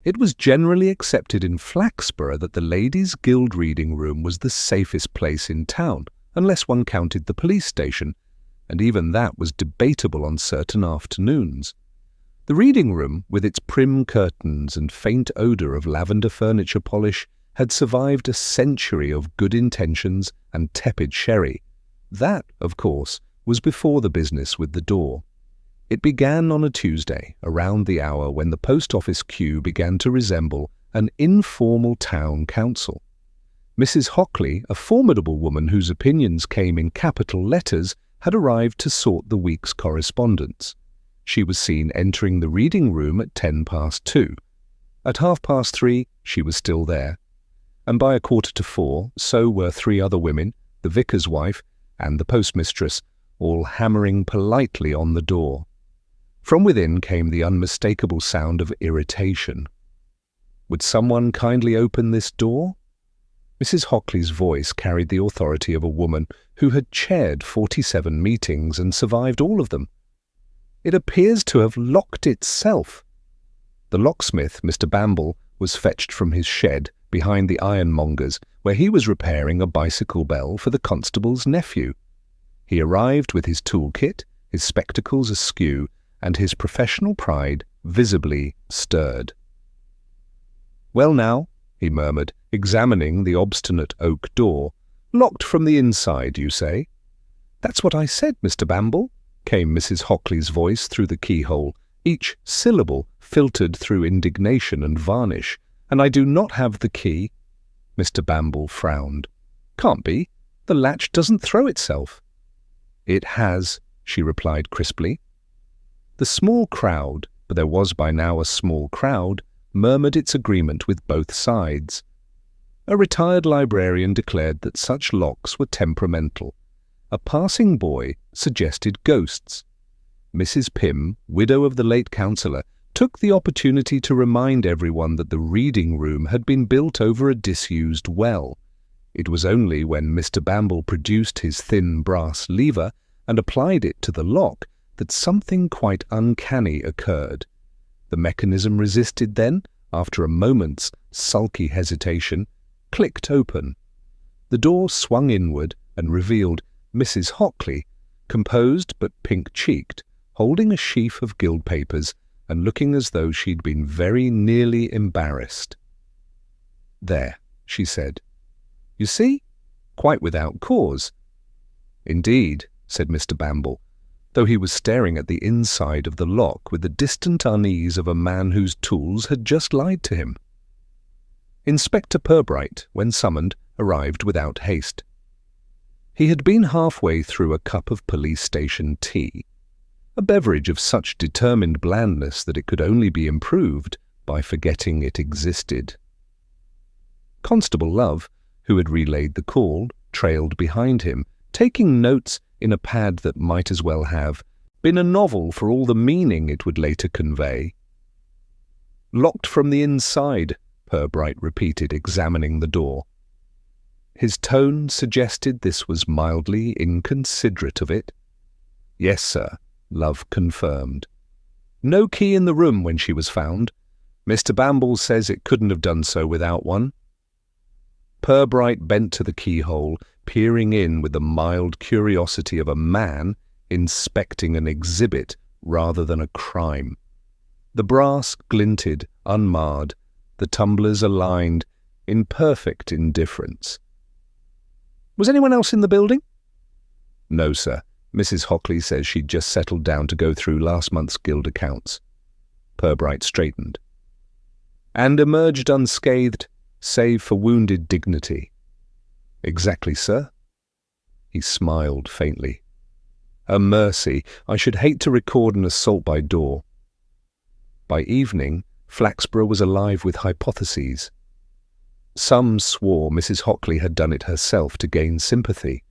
It was generally accepted in Flaxborough that the Ladies' Guild reading room was the safest place in town, unless one counted the police station, and even that was debatable on certain afternoons. The reading room, with its prim curtains and faint odour of lavender furniture polish, had survived a century of good intentions and tepid sherry. That, of course, was before the business with the door. It began on a Tuesday, around the hour when the post office queue began to resemble an informal town council. Mrs. Hockley, a formidable woman whose opinions came in capital letters, had arrived to sort the week's correspondence. She was seen entering the reading room at 2:10. At 3:30, she was still there. And by 3:15, so were 3 other women, the vicar's wife and the postmistress, all hammering politely on the door. From within came the unmistakable sound of irritation. Would someone kindly open this door? Mrs. Hockley's voice carried the authority of a woman who had chaired 47 meetings and survived all of them. It appears to have locked itself. The locksmith, Mr. Bamble, was fetched from his shed behind the ironmonger's, where he was repairing a bicycle bell for the constable's nephew. He arrived with his toolkit, his spectacles askew, and his professional pride visibly stirred. "Well now," he murmured, examining the obstinate oak door. "Locked from the inside, you say?" "That's what I said, Mr. Bamble," came Mrs. Hockley's voice through the keyhole, each syllable filtered through indignation and varnish. "And I do not have the key." Mr. Bamble frowned. "Can't be. The latch doesn't throw itself." "It has," she replied crisply. The small crowd, but there was by now a small crowd, murmured its agreement with both sides. A retired librarian declared that such locks were temperamental. A passing boy suggested ghosts. Mrs. Pym, widow of the late councillor, took the opportunity to remind everyone that the reading room had been built over a disused well. It was only when Mr. Bamble produced his thin brass lever and applied it to the lock that something quite uncanny occurred. The mechanism resisted then, after a moment's sulky hesitation, clicked open. The door swung inward and revealed Mrs. Hockley, composed but pink-cheeked, holding a sheaf of guild papers and looking as though she'd been very nearly embarrassed. "There," she said. "You see? Quite without cause." "Indeed," said Mr. Bamble, though he was staring at the inside of the lock with the distant unease of a man whose tools had just lied to him. Inspector Purbright, when summoned, arrived without haste. He had been halfway through a cup of police station tea, a beverage of such determined blandness that it could only be improved by forgetting it existed. Constable Love, who had relayed the call, trailed behind him, taking notes in a pad that might as well have been a novel for all the meaning it would later convey. "Locked from the inside," Purbright repeated, examining the door. His tone suggested this was mildly inconsiderate of it. "Yes, sir," Love confirmed. "No key in the room when she was found. Mr. Bamble says it couldn't have done so without one." Purbright bent to the keyhole, peering in with the mild curiosity of a man inspecting an exhibit rather than a crime. The brass glinted, unmarred, the tumblers aligned, in perfect indifference. "Was anyone else in the building?" "No, sir. Mrs. Hockley says she'd just settled down to go through last month's guild accounts." Purbright straightened. "And emerged unscathed, save for wounded dignity." "Exactly, sir." He smiled faintly. "A mercy. I should hate to record an assault by door." By evening, Flaxborough was alive with hypotheses. Some swore Mrs. Hockley had done it herself to gain sympathy.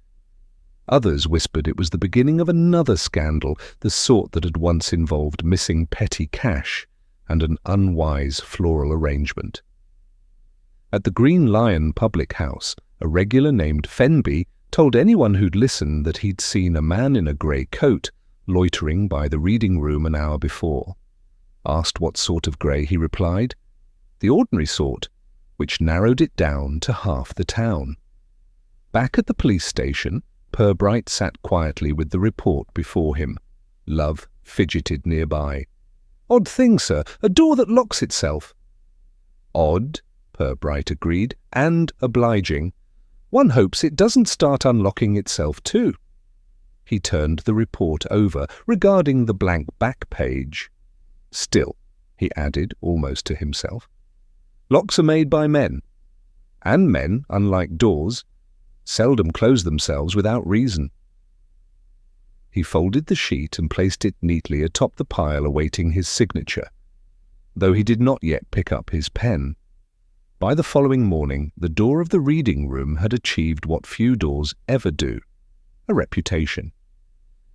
Others whispered it was the beginning of another scandal, the sort that had once involved missing petty cash and an unwise floral arrangement. At the Green Lion public house, a regular named Fenby told anyone who'd listened that he'd seen a man in a grey coat loitering by the reading room an hour before. Asked what sort of grey, he replied, the ordinary sort, which narrowed it down to half the town. Back at the police station, Purbright sat quietly with the report before him. Love fidgeted nearby. "Odd thing, sir, a door that locks itself." "Odd," Purbright agreed, "and obliging. One hopes it doesn't start unlocking itself too." He turned the report over, regarding the blank back page. "Still," he added, almost to himself, "locks are made by men. And men, unlike doors, seldom close themselves without reason." He folded the sheet and placed it neatly atop the pile awaiting his signature, though he did not yet pick up his pen. By the following morning, the door of the reading room had achieved what few doors ever do, a reputation.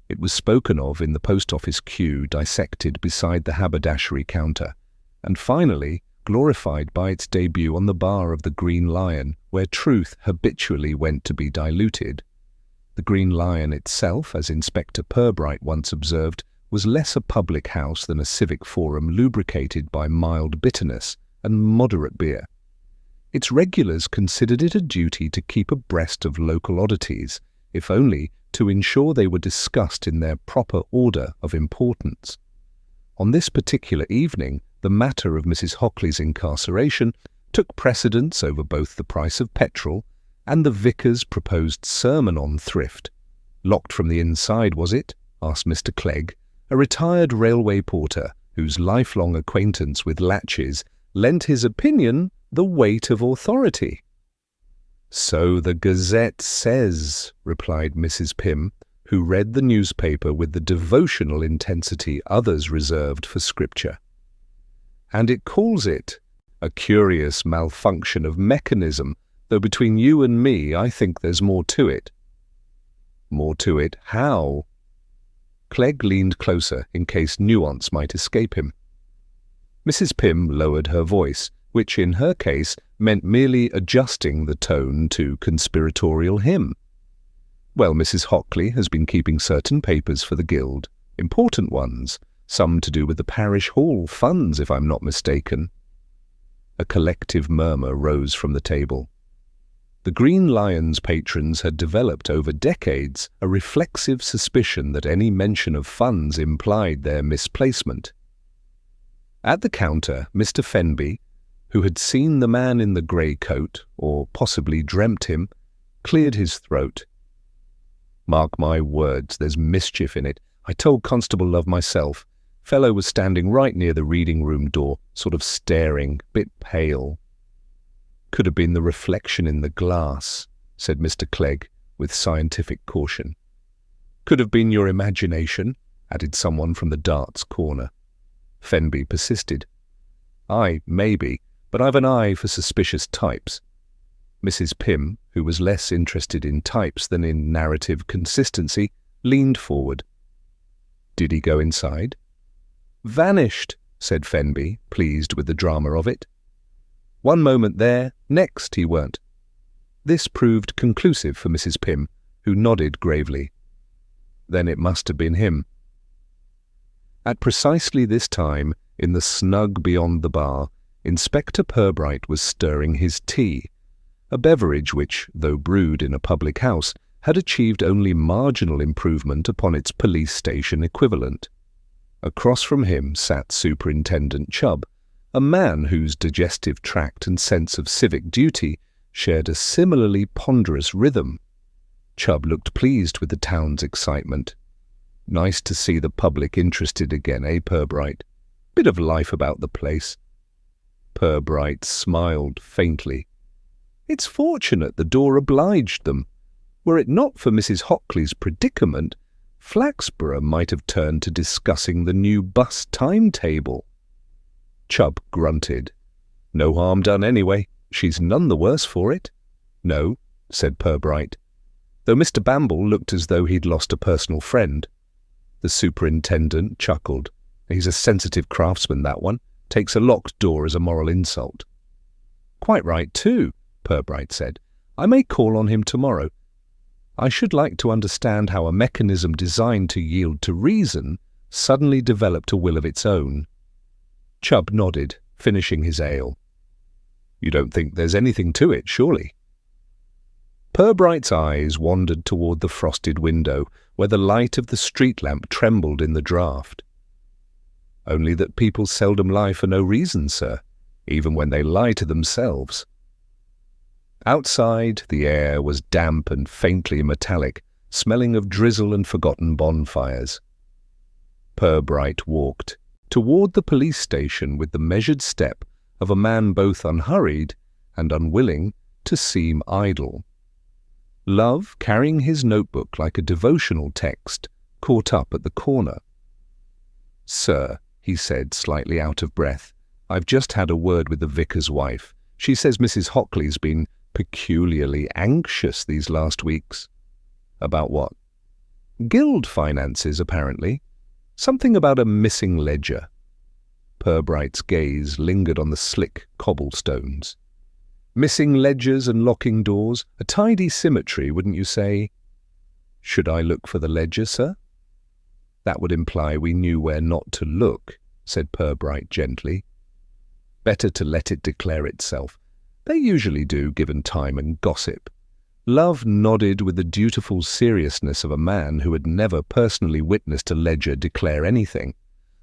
It was spoken of in the post office queue dissected beside the haberdashery counter, and finally glorified by its debut on the bar of the Green Lion, where truth habitually went to be diluted. The Green Lion itself, as Inspector Purbright once observed, was less a public house than a civic forum lubricated by mild bitterness and moderate beer. Its regulars considered it a duty to keep abreast of local oddities, if only to ensure they were discussed in their proper order of importance. On this particular evening, the matter of Mrs. Hockley's incarceration took precedence over both the price of petrol and the vicar's proposed sermon on thrift. "Locked from the inside, was it?" asked Mr. Clegg, a retired railway porter whose lifelong acquaintance with latches lent his opinion the weight of authority. "So the Gazette says," replied Mrs. Pym, who read the newspaper with the devotional intensity others reserved for Scripture. "And it calls it a curious malfunction of mechanism, though between you and me I think there's more to it." "More to it? How?" Clegg leaned closer in case nuance might escape him. Mrs. Pym lowered her voice, which in her case meant merely adjusting the tone to conspiratorial hymn. "Well, Mrs. Hockley has been keeping certain papers for the Guild, important ones, some to do with the parish hall funds, if I'm not mistaken." A collective murmur rose from the table. The Green Lion's patrons had developed over decades a reflexive suspicion that any mention of funds implied their misplacement. At the counter, Mr. Fenby, who had seen the man in the grey coat, or possibly dreamt him, cleared his throat. "Mark my words, there's mischief in it. I told Constable Love myself. Fellow was standing right near the reading room door, sort of staring, bit pale." "Could have been the reflection in the glass," said Mr. Clegg, with scientific caution. "Could have been your imagination," added someone from the darts corner. Fenby persisted. "Aye, maybe, but I've an eye for suspicious types." Mrs. Pym, who was less interested in types than in narrative consistency, leaned forward. "Did he go inside?" "Vanished," said Fenby, pleased with the drama of it. "One moment there, next he weren't." This proved conclusive for Mrs. Pym, who nodded gravely. "Then it must have been him." At precisely this time, in the snug beyond the bar, Inspector Purbright was stirring his tea, a beverage which, though brewed in a public house, had achieved only marginal improvement upon its police station equivalent. Across from him sat Superintendent Chubb, a man whose digestive tract and sense of civic duty shared a similarly ponderous rhythm. Chubb looked pleased with the town's excitement. "Nice to see the public interested again, eh, Purbright? Bit of life about the place." Purbright smiled faintly. "It's fortunate the door obliged them. Were it not for Mrs. Hockley's predicament, Flaxborough might have turned to discussing the new bus timetable." Chubb grunted. "No harm done anyway. She's none the worse for it." "No," said Purbright, though Mr. Bamble looked as though he'd lost a personal friend. The superintendent chuckled. "He's a sensitive craftsman, that one. Takes a locked door as a moral insult." "Quite right, too," Purbright said. "I may call on him tomorrow. I should like to understand how a mechanism designed to yield to reason suddenly developed a will of its own." Chubb nodded, finishing his ale. You don't think there's anything to it, surely? Purbright's eyes wandered toward the frosted window, where the light of the street lamp trembled in the draught. Only that people seldom lie for no reason, sir, even when they lie to themselves. Outside, the air was damp and faintly metallic, smelling of drizzle and forgotten bonfires. Purbright walked toward the police station with the measured step of a man both unhurried and unwilling to seem idle. Love, carrying his notebook like a devotional text, caught up at the corner. "Sir," he said, slightly out of breath, "I've just had a word with the vicar's wife. She says Mrs. Hockley's been peculiarly anxious these last weeks." "About what?" "Guild finances, apparently. Something about a missing ledger." Purbright's gaze lingered on the slick cobblestones. "Missing ledgers and locking doors, a tidy symmetry, wouldn't you say?" "Should I look for the ledger, sir?" "That would imply we knew where not to look," said Purbright gently. "Better to let it declare itself. They usually do, given time and gossip." Love nodded with the dutiful seriousness of a man who had never personally witnessed a ledger declare anything.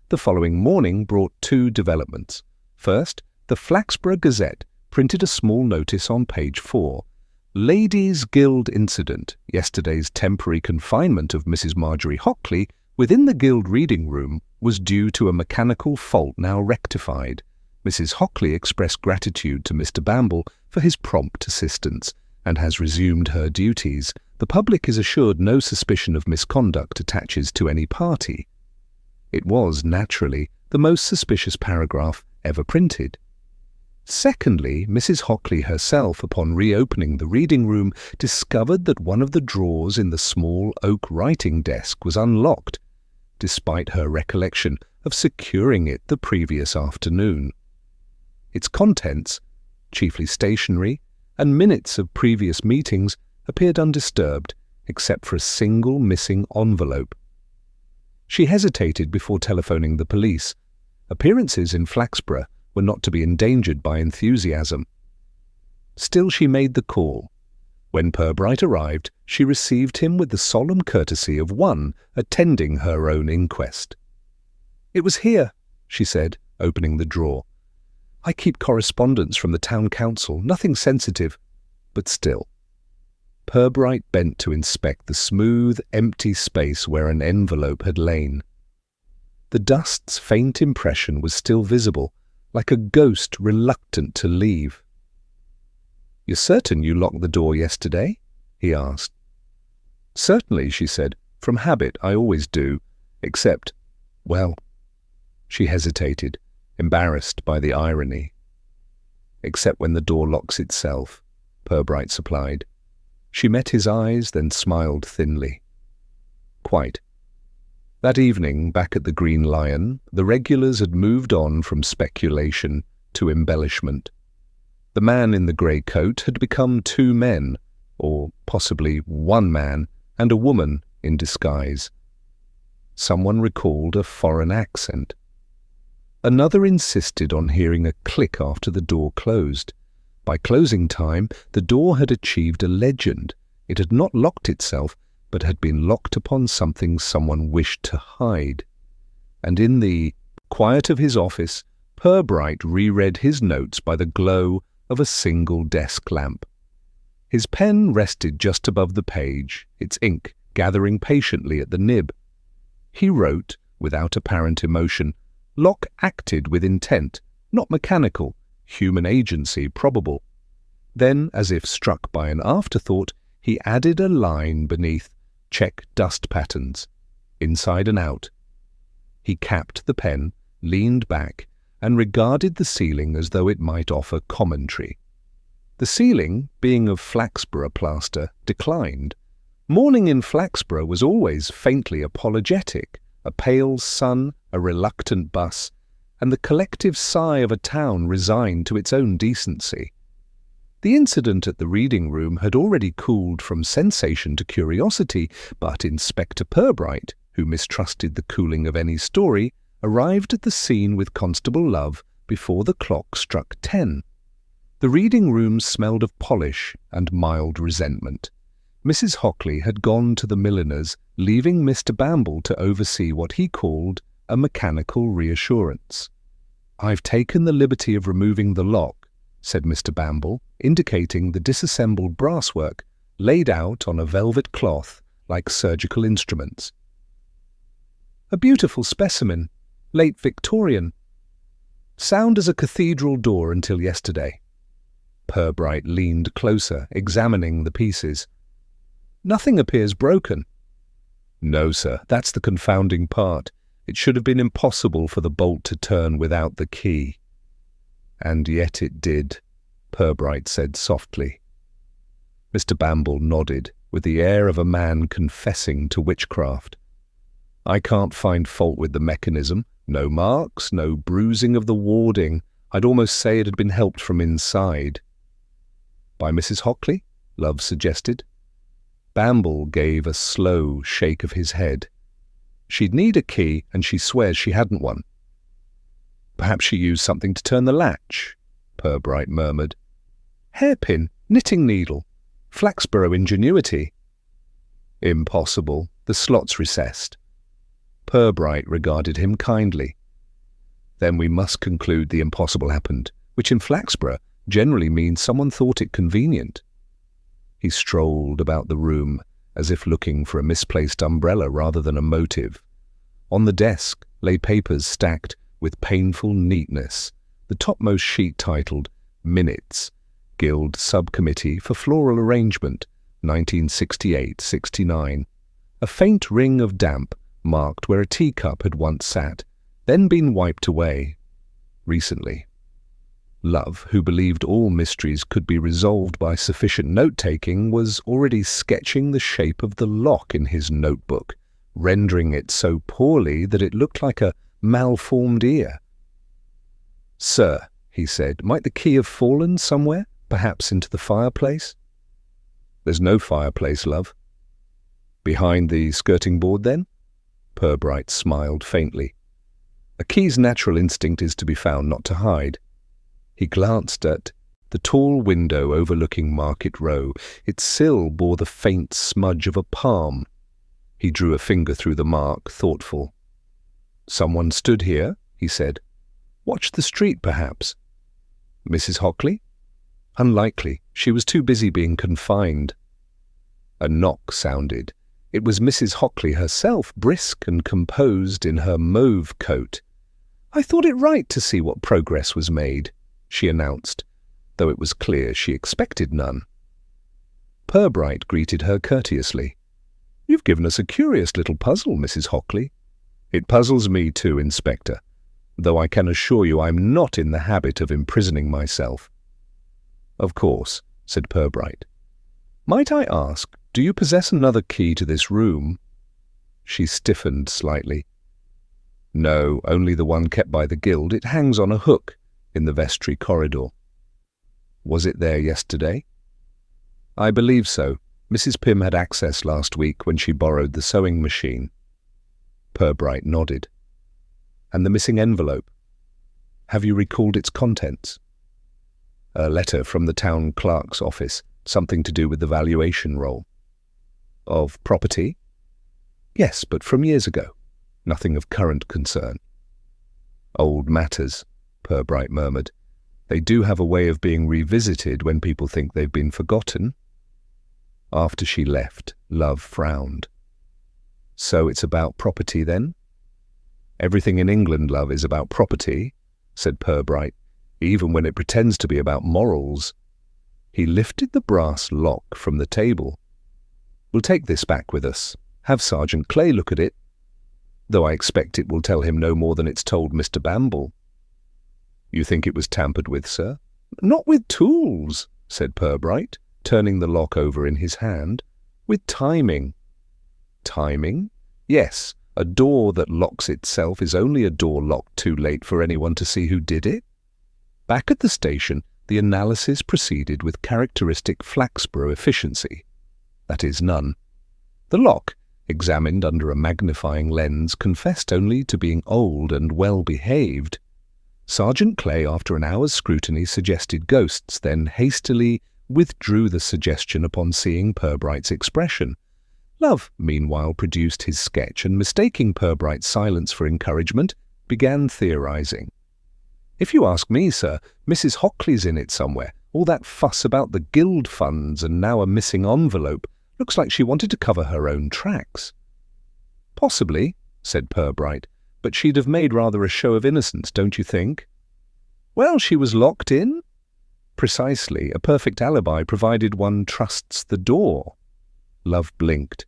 The following morning brought two developments. First, the Flaxborough Gazette printed a small notice on page 4. "Ladies' Guild incident. Yesterday's temporary confinement of Mrs. Marjorie Hockley within the Guild reading room was due to a mechanical fault now rectified. Mrs. Hockley expressed gratitude to Mr. Bamble for his prompt assistance and has resumed her duties. The public is assured no suspicion of misconduct attaches to any party." It was, naturally, the most suspicious paragraph ever printed. Secondly, Mrs. Hockley herself, upon reopening the reading room, discovered that one of the drawers in the small oak writing desk was unlocked, despite her recollection of securing it the previous afternoon. Its contents, chiefly stationery, and minutes of previous meetings, appeared undisturbed, except for a single missing envelope. She hesitated before telephoning the police. Appearances in Flaxborough were not to be endangered by enthusiasm. Still she made the call. When Purbright arrived, she received him with the solemn courtesy of one attending her own inquest. "It was here," she said, opening the drawer. "I keep correspondence from the town council, nothing sensitive, but still." Purbright bent to inspect the smooth, empty space where an envelope had lain. The dust's faint impression was still visible, like a ghost reluctant to leave. "You're certain you locked the door yesterday?" he asked. "Certainly," she said. "From habit, I always do, except, well..." She hesitated, embarrassed by the irony. "Except when the door locks itself," Purbright supplied. She met his eyes, then smiled thinly. "Quite." That evening, back at the Green Lion, the regulars had moved on from speculation to embellishment. The man in the grey coat had become two men, or possibly one man and a woman in disguise. Someone recalled a foreign accent. Another insisted on hearing a click after the door closed. By closing time, the door had achieved a legend. It had not locked itself, but had been locked upon something someone wished to hide. And in the quiet of his office, Purbright reread his notes by the glow of a single desk lamp. His pen rested just above the page, its ink gathering patiently at the nib. He wrote, without apparent emotion, "Lock acted with intent, not mechanical, human agency probable." Then, as if struck by an afterthought, he added a line beneath, "Check dust patterns, inside and out." He capped the pen, leaned back, and regarded the ceiling as though it might offer commentary. The ceiling, being of Flaxborough plaster, declined. Morning in Flaxborough was always faintly apologetic, a pale sun, a reluctant bus, and the collective sigh of a town resigned to its own decency. The incident at the reading room had already cooled from sensation to curiosity, but Inspector Purbright, who mistrusted the cooling of any story, arrived at the scene with Constable Love before the clock struck 10. The reading room smelled of polish and mild resentment. Mrs. Hockley had gone to the milliner's, leaving Mr. Bamble to oversee what he called a mechanical reassurance. "I've taken the liberty of removing the lock," said Mr. Bamble, indicating the disassembled brasswork laid out on a velvet cloth like surgical instruments. "A beautiful specimen, late Victorian. Sound as a cathedral door until yesterday." Purbright leaned closer, examining the pieces. "Nothing appears broken." "No, sir, that's the confounding part. It should have been impossible for the bolt to turn without the key." "And yet it did," Purbright said softly. Mr. Bamble nodded, with the air of a man confessing to witchcraft. "I can't find fault with the mechanism. No marks, no bruising of the warding. I'd almost say it had been helped from inside." "By Mrs. Hockley?" Love suggested. Bamble gave a slow shake of his head. "She'd need a key, and she swears she hadn't one." "Perhaps she used something to turn the latch," Purbright murmured. "Hairpin, knitting needle, Flaxborough ingenuity." "Impossible. The slot's recessed." Purbright regarded him kindly. "Then we must conclude the impossible happened, which in Flaxborough generally means someone thought it convenient." He strolled about the room, as if looking for a misplaced umbrella rather than a motive. On the desk lay papers stacked with painful neatness, the topmost sheet titled Minutes, Guild Subcommittee for Floral Arrangement, 1968-69. A faint ring of damp marked where a teacup had once sat, then been wiped away recently. Love, who believed all mysteries could be resolved by sufficient note-taking, was already sketching the shape of the lock in his notebook, rendering it so poorly that it looked like a malformed ear. "Sir," he said, "might the key have fallen somewhere, perhaps into the fireplace?" "There's no fireplace, love." "Behind the skirting board, then?" Purbright smiled faintly. "A key's natural instinct is to be found, not to hide." He glanced at the tall window overlooking Market Row. Its sill bore the faint smudge of a palm. He drew a finger through the mark, thoughtful. "Someone stood here," he said. "Watched the street, perhaps." "Mrs. Hockley?" "Unlikely. She was too busy being confined." A knock sounded. It was Mrs. Hockley herself, brisk and composed in her mauve coat. "I thought it right to see what progress was made," she announced, though it was clear she expected none. Purbright greeted her courteously. "You've given us a curious little puzzle, Mrs. Hockley." "It puzzles me too, Inspector, though I can assure you I'm not in the habit of imprisoning myself." "Of course," said Purbright. "Might I ask, do you possess another key to this room?" She stiffened slightly. "No, only the one kept by the Guild. It hangs on a hook in the vestry corridor." "Was it there yesterday?" "I believe so. Mrs. Pym had access last week when she borrowed the sewing machine." Purbright nodded. "And the missing envelope? Have you recalled its contents?" "A letter from the town clerk's office, something to do with the valuation roll." "Of property?" "Yes, but from years ago. Nothing of current concern." "Old matters," Purbright murmured. "They do have a way of being revisited when people think they've been forgotten." After she left, Love frowned. "So it's about property, then?" "Everything in England, love, is about property," said Purbright, "even when it pretends to be about morals." He lifted the brass lock from the table. "We'll take this back with us. Have Sergeant Clay look at it, though I expect it will tell him no more than it's told Mr. Bamble." "You think it was tampered with, sir?" "Not with tools," said Purbright, turning the lock over in his hand. "With timing." "Timing?" "Yes. A door that locks itself is only a door locked too late for anyone to see who did it." Back at the station, the analysis proceeded with characteristic Flaxborough efficiency. That is, none. The lock, examined under a magnifying lens, confessed only to being old and well-behaved. Sergeant Clay, after an hour's scrutiny, suggested ghosts, then hastily withdrew the suggestion upon seeing Purbright's expression. Love, meanwhile, produced his sketch and, mistaking Purbright's silence for encouragement, began theorizing. "If you ask me, sir, Mrs. Hockley's in it somewhere. All that fuss about the guild funds and now a missing envelope. Looks like she wanted to cover her own tracks." "Possibly," said Purbright, "but she'd have made rather a show of innocence, don't you think?" "Well, she was locked in." "Precisely. A perfect alibi, provided one trusts the door." Love blinked.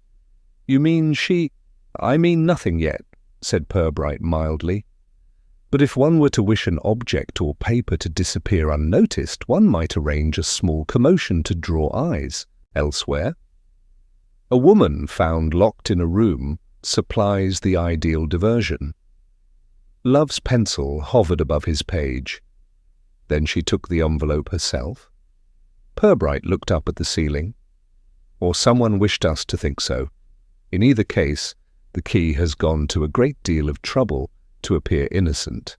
"You mean she—" "I mean nothing yet," said Purbright mildly. "But if one were to wish an object or paper to disappear unnoticed, one might arrange a small commotion to draw eyes elsewhere. A woman found locked in a room supplies the ideal diversion." Love's pencil hovered above his page. "Then she took the envelope herself?" Purbright looked up at the ceiling. "Or someone wished us to think so. In either case, the key has gone to a great deal of trouble to appear innocent."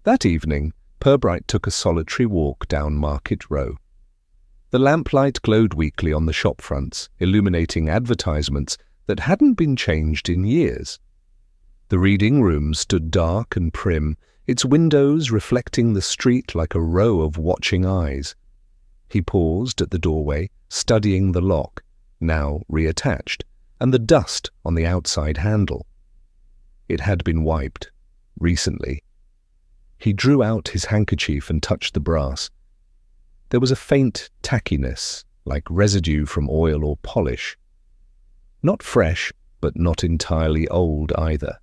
That evening, Purbright took a solitary walk down Market Row. The lamplight glowed weakly on the shop fronts, illuminating advertisements that hadn't been changed in years. The reading room stood dark and prim, its windows reflecting the street like a row of watching eyes. He paused at the doorway, studying the lock, now reattached, and the dust on the outside handle. It had been wiped, recently. He drew out his handkerchief and touched the brass. There was a faint tackiness, like residue from oil or polish. Not fresh, but not entirely old either.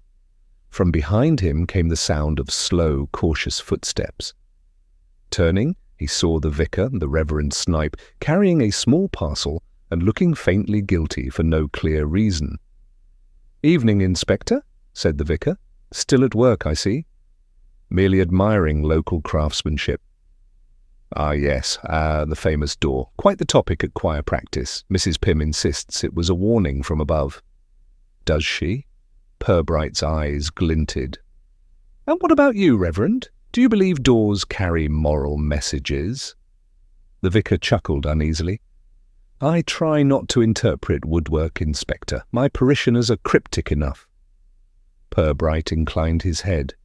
From behind him came the sound of slow, cautious footsteps. Turning, he saw the vicar, the Reverend Snipe, carrying a small parcel and looking faintly guilty for no clear reason. "Evening, Inspector," said the vicar. "Still at work, I see." "Merely admiring local craftsmanship." "Ah, yes, the famous door. Quite the topic at choir practice. Mrs. Pym insists it was a warning from above." "Does she?" Purbright's eyes glinted. "And what about you, Reverend? Do you believe doors carry moral messages?" The vicar chuckled uneasily. "I try not to interpret woodwork, Inspector. My parishioners are cryptic enough." Purbright inclined his head.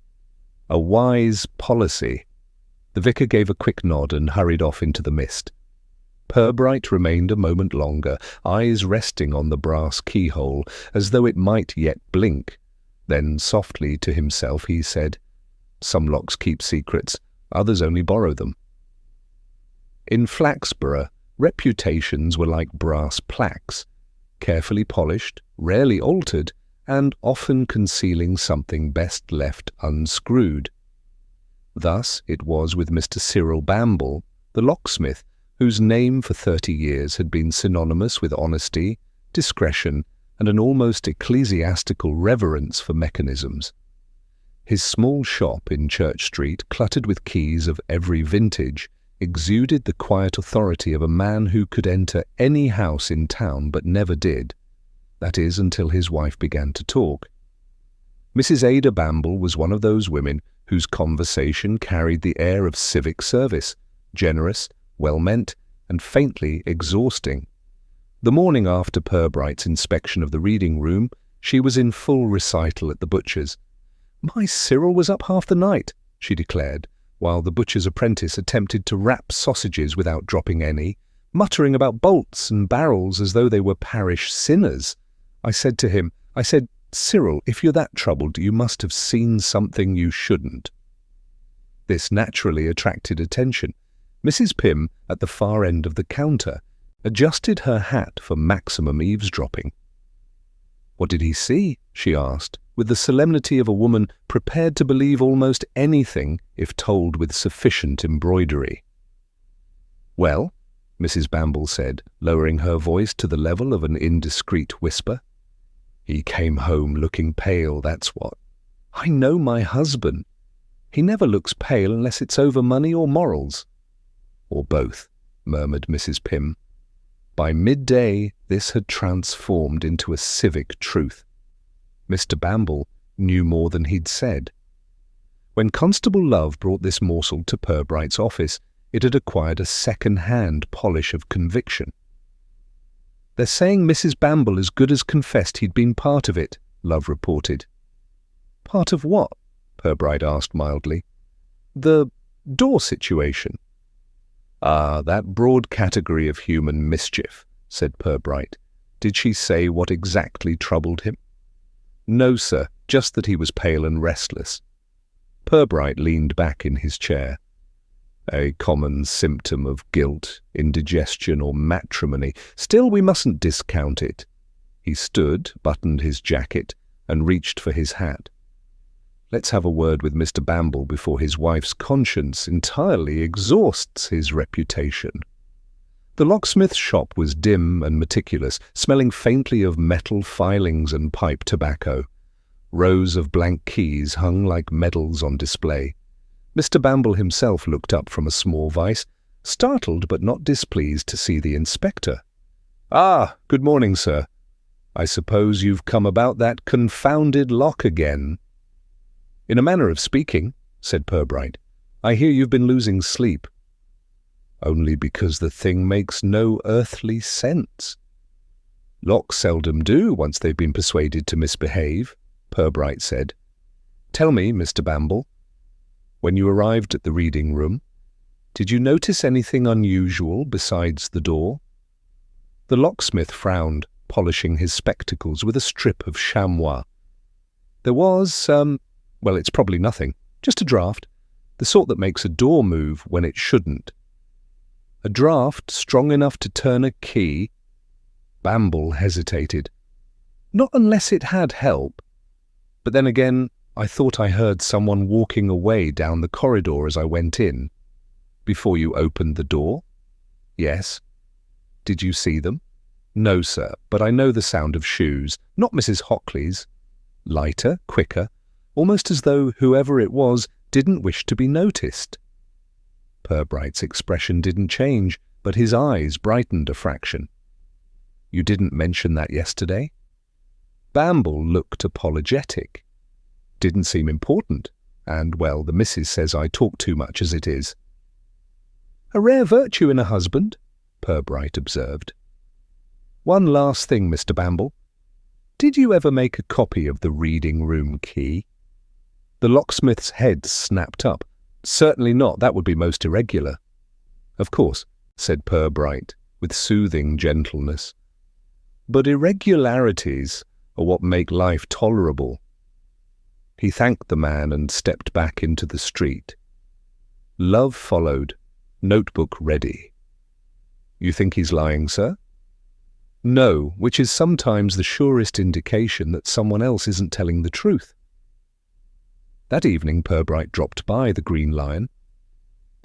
"A wise policy." The vicar gave a quick nod and hurried off into the mist. Purbright remained a moment longer, eyes resting on the brass keyhole, as though it might yet blink. Then softly to himself he said, "Some locks keep secrets, others only borrow them." In Flaxborough, reputations were like brass plaques, carefully polished, rarely altered, and often concealing something best left unscrewed. Thus it was with Mr. Cyril Bamble, the locksmith, whose name for 30 years had been synonymous with honesty, discretion, and an almost ecclesiastical reverence for mechanisms. His small shop in Church Street, cluttered with keys of every vintage, exuded the quiet authority of a man who could enter any house in town but never did. That is, until his wife began to talk. Mrs. Ada Bamble was one of those women whose conversation carried the air of civic service, generous, well-meant, and faintly exhausting. The morning after Purbright's inspection of the reading room, she was in full recital at the butcher's. "My Cyril was up half the night," she declared, while the butcher's apprentice attempted to wrap sausages without dropping any, muttering about bolts and barrels as though they were parish sinners. I said, "Cyril, if you're that troubled, you must have seen something you shouldn't." This naturally attracted attention. Mrs. Pym, at the far end of the counter, adjusted her hat for maximum eavesdropping. "What did he see?" she asked, with the solemnity of a woman prepared to believe almost anything if told with sufficient embroidery. "Well," Mrs. Bamble said, lowering her voice to the level of an indiscreet whisper, "he came home looking pale, that's what. I know my husband. He never looks pale unless it's over money or morals." "Or both," murmured Mrs. Pym. By midday, this had transformed into a civic truth. Mr. Bamble knew more than he'd said. When Constable Love brought this morsel to Purbright's office, it had acquired a second-hand polish of conviction. "They're saying Mrs. Bamble as good as confessed he'd been part of it," Love reported. "Part of what?" Purbright asked mildly. "The door situation." "Ah, that broad category of human mischief," said Purbright. "Did she say what exactly troubled him?" "No, sir, just that he was pale and restless." Purbright leaned back in his chair. "A common symptom of guilt, indigestion, or matrimony. Still, we mustn't discount it." He stood, buttoned his jacket, and reached for his hat. "Let's have a word with Mr. Bamble before his wife's conscience entirely exhausts his reputation." The locksmith's shop was dim and meticulous, smelling faintly of metal filings and pipe tobacco. Rows of blank keys hung like medals on display. Mr. Bamble himself looked up from a small vice, startled but not displeased to see the inspector. "Ah, good morning, sir. I suppose you've come about that confounded lock again." "In a manner of speaking," said Purbright. "I hear you've been losing sleep." "Only because the thing makes no earthly sense." "Locks seldom do once they've been persuaded to misbehave," Purbright said. "Tell me, Mr. Bamble, when you arrived at the reading room, did you notice anything unusual besides the door?" The locksmith frowned, polishing his spectacles with a strip of chamois. "There was, well, it's probably nothing. Just a draught. The sort that makes a door move when it shouldn't." "A draught strong enough to turn a key?" Bamble hesitated. "Not unless it had help. But then again, I thought I heard someone walking away down the corridor as I went in." "Before you opened the door?" "Yes." "Did you see them?" "No, sir, but I know the sound of shoes. Not Mrs. Hockley's. Lighter, quicker, almost as though whoever it was didn't wish to be noticed." Purbright's expression didn't change, but his eyes brightened a fraction. "You didn't mention that yesterday?" Bamble looked apologetic. "Didn't seem important, and, well, the missus says I talk too much as it is." "A rare virtue in a husband," Purbright observed. "One last thing, Mr. Bamble. Did you ever make a copy of the reading room key?" The locksmith's head snapped up. "Certainly not. That would be most irregular." "Of course," said Purbright, with soothing gentleness. "But irregularities are what make life tolerable." He thanked the man and stepped back into the street. Love followed, notebook ready. "You think he's lying, sir?" "No, which is sometimes the surest indication that someone else isn't telling the truth." That evening Purbright dropped by the Green Lion.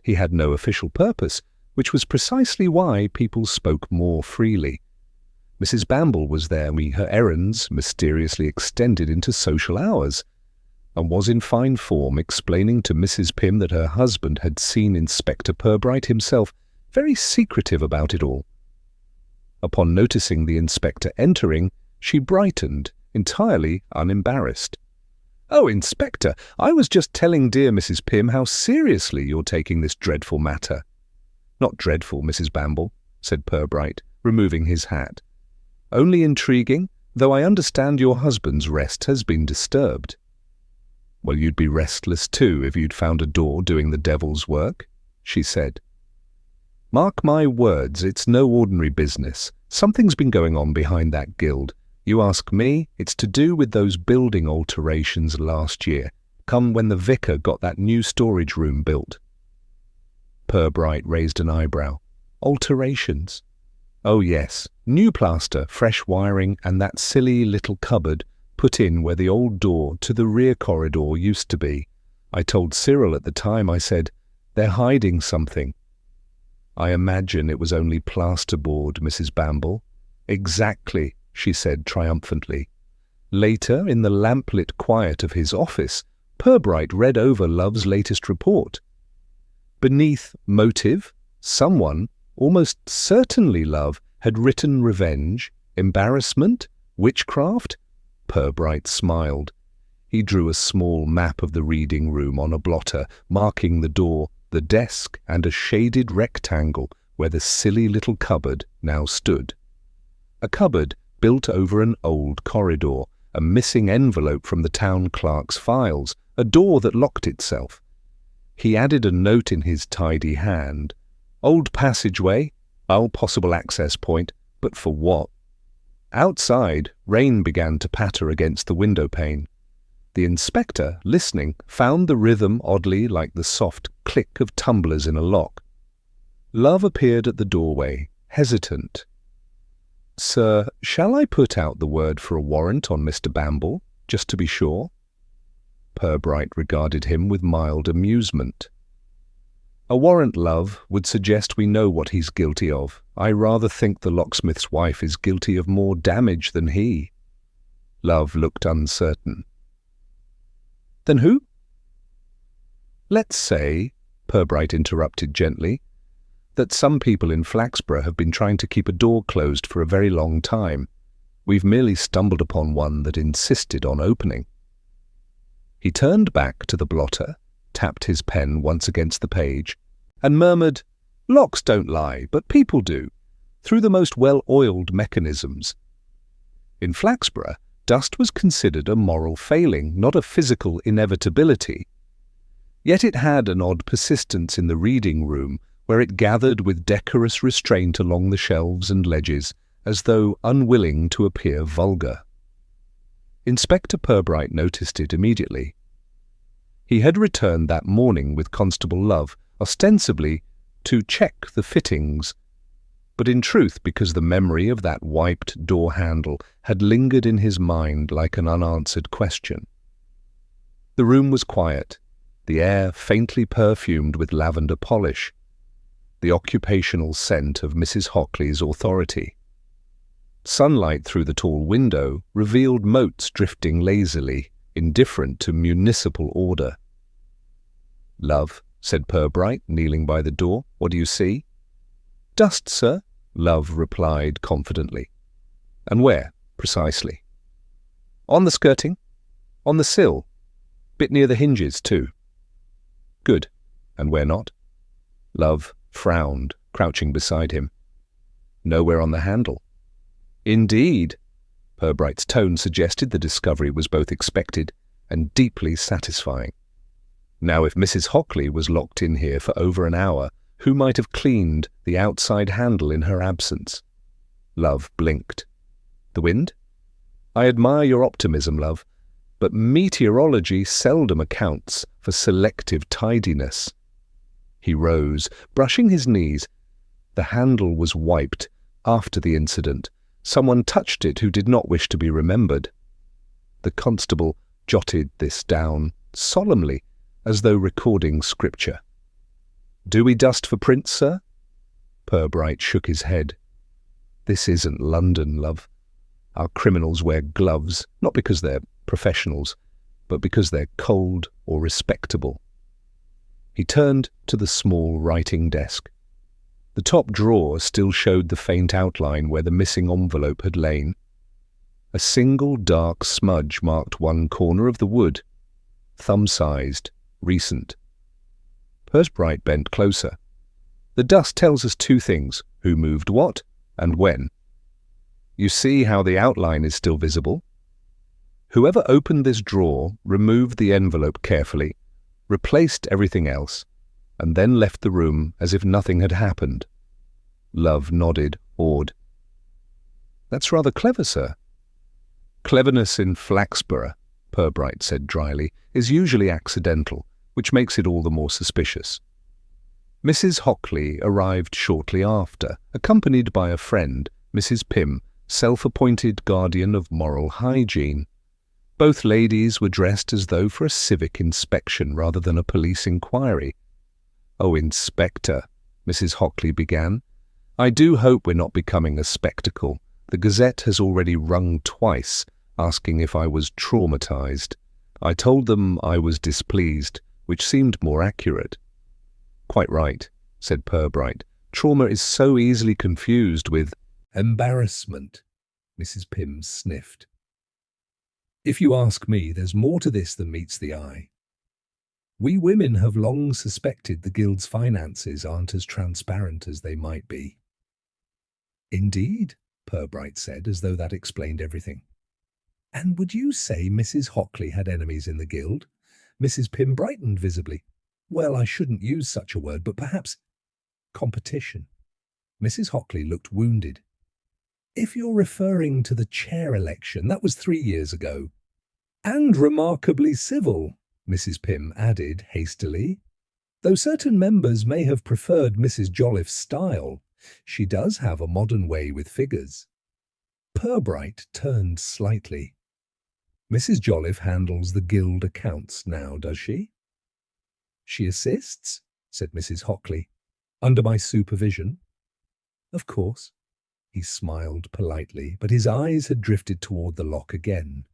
He had no official purpose, which was precisely why people spoke more freely. Mrs. Bamble was there, her errands mysteriously extended into social hours, and was in fine form explaining to Mrs. Pym that her husband had seen Inspector Purbright himself, very secretive about it all. Upon noticing the inspector entering, she brightened, entirely unembarrassed. "Oh, Inspector, I was just telling dear Mrs. Pym how seriously you're taking this dreadful matter." "Not dreadful, Mrs. Bamble," said Purbright, removing his hat. "Only intriguing, though I understand your husband's rest has been disturbed." "Well, you'd be restless too if you'd found a door doing the devil's work," she said. "Mark my words, it's no ordinary business. Something's been going on behind that guild. You ask me, it's to do with those building alterations last year, come when the vicar got that new storage room built." Purbright raised an eyebrow. "Alterations?" "Oh yes, new plaster, fresh wiring, and that silly little cupboard put in where the old door to the rear corridor used to be. I told Cyril at the time, I said, they're hiding something." "I imagine it was only plasterboard, Mrs. Bamble." "Exactly," she said triumphantly. Later, in the lamplit quiet of his office, Purbright read over Love's latest report. Beneath motive, someone, almost certainly Love, had written revenge, embarrassment, witchcraft. Purbright smiled. He drew a small map of the reading room on a blotter, marking the door, the desk, and a shaded rectangle where the silly little cupboard now stood. A cupboard built over an old corridor, a missing envelope from the town clerk's files, a door that locked itself. He added a note in his tidy hand. Old passageway, all possible access point, but for what? Outside, rain began to patter against the window pane. The inspector, listening, found the rhythm oddly like the soft click of tumblers in a lock. Love appeared at the doorway, hesitant. "Sir, shall I put out the word for a warrant on Mr. Bamble, just to be sure?" Purbright regarded him with mild amusement. "A warrant, Love, would suggest we know what he's guilty of. I rather think the locksmith's wife is guilty of more damage than he." Love looked uncertain. "Then who?" "Let's say," Purbright interrupted gently, "that some people in Flaxborough have been trying to keep a door closed for a very long time. We've merely stumbled upon one that insisted on opening." He turned back to the blotter, tapped his pen once against the page, and murmured, "Locks don't lie, but people do, through the most well-oiled mechanisms." In Flaxborough, dust was considered a moral failing, not a physical inevitability. Yet it had an odd persistence in the reading room, where it gathered with decorous restraint along the shelves and ledges, as though unwilling to appear vulgar. Inspector Purbright noticed it immediately. He had returned that morning with Constable Love, ostensibly to check the fittings, but in truth because the memory of that wiped door handle had lingered in his mind like an unanswered question. The room was quiet, the air faintly perfumed with lavender polish, the occupational scent of Mrs. Hockley's authority. Sunlight through the tall window revealed motes drifting lazily, indifferent to municipal order. "Love," said Purbright, kneeling by the door, "what do you see?" "Dust, sir," Love replied confidently. "And where, precisely?" "On the skirting. On the sill. Bit near the hinges, too." "Good. And where not?" Love frowned, crouching beside him. "Nowhere on the handle." "Indeed." Purbright's tone suggested the discovery was both expected and deeply satisfying. Now, if Mrs. Hockley was locked in here for over an hour, who might have cleaned the outside handle in her absence? Love blinked. "The wind? I admire your optimism, Love, but meteorology seldom accounts for selective tidiness." He rose, brushing his knees. The handle was wiped after the incident. Someone touched it who did not wish to be remembered. The constable jotted this down solemnly, as though recording scripture. "Do we dust for prints, sir?" Purbright shook his head. "This isn't London, Love. Our criminals wear gloves, not because they're professionals, but because they're cold or respectable." He turned to the small writing desk. The top drawer still showed the faint outline where the missing envelope had lain. A single dark smudge marked one corner of the wood, thumb-sized, recent. Purbright bent closer. "The dust tells us two things, who moved what and when. You see how the outline is still visible? Whoever opened this drawer removed the envelope carefully, replaced everything else, and then left the room as if nothing had happened." Love nodded, awed. "That's rather clever, sir." "Cleverness in Flaxborough," Purbright said dryly, "is usually accidental, which makes it all the more suspicious." Mrs. Hockley arrived shortly after, accompanied by a friend, Mrs. Pym, self-appointed guardian of moral hygiene. Both ladies were dressed as though for a civic inspection rather than a police inquiry. "Oh, Inspector," Mrs. Hockley began, "I do hope we're not becoming a spectacle. The Gazette has already rung twice, asking if I was traumatized. I told them I was displeased, which seemed more accurate." "Quite right," said Purbright. "Trauma is so easily confused with embarrassment." Mrs. Pym sniffed. If you ask me, there's more to this than meets the eye. We women have long suspected the guild's finances aren't as transparent as they might be. Indeed, Purbright said, as though that explained everything. And would you say Mrs. Hockley had enemies in the guild? Mrs. Pym brightened visibly. Well, I shouldn't use such a word, but perhaps competition. Mrs. Hockley looked wounded. If you're referring to the chair election, that was 3 years ago. And remarkably civil, Mrs. Pym added hastily. Though certain members may have preferred Mrs. Jolliffe's style, she does have a modern way with figures. Purbright turned slightly. Mrs. Jolliffe handles the guild accounts now, does she? She assists, said Mrs. Hockley. Under my supervision? Of course. He smiled politely, but his eyes had drifted toward the lock again.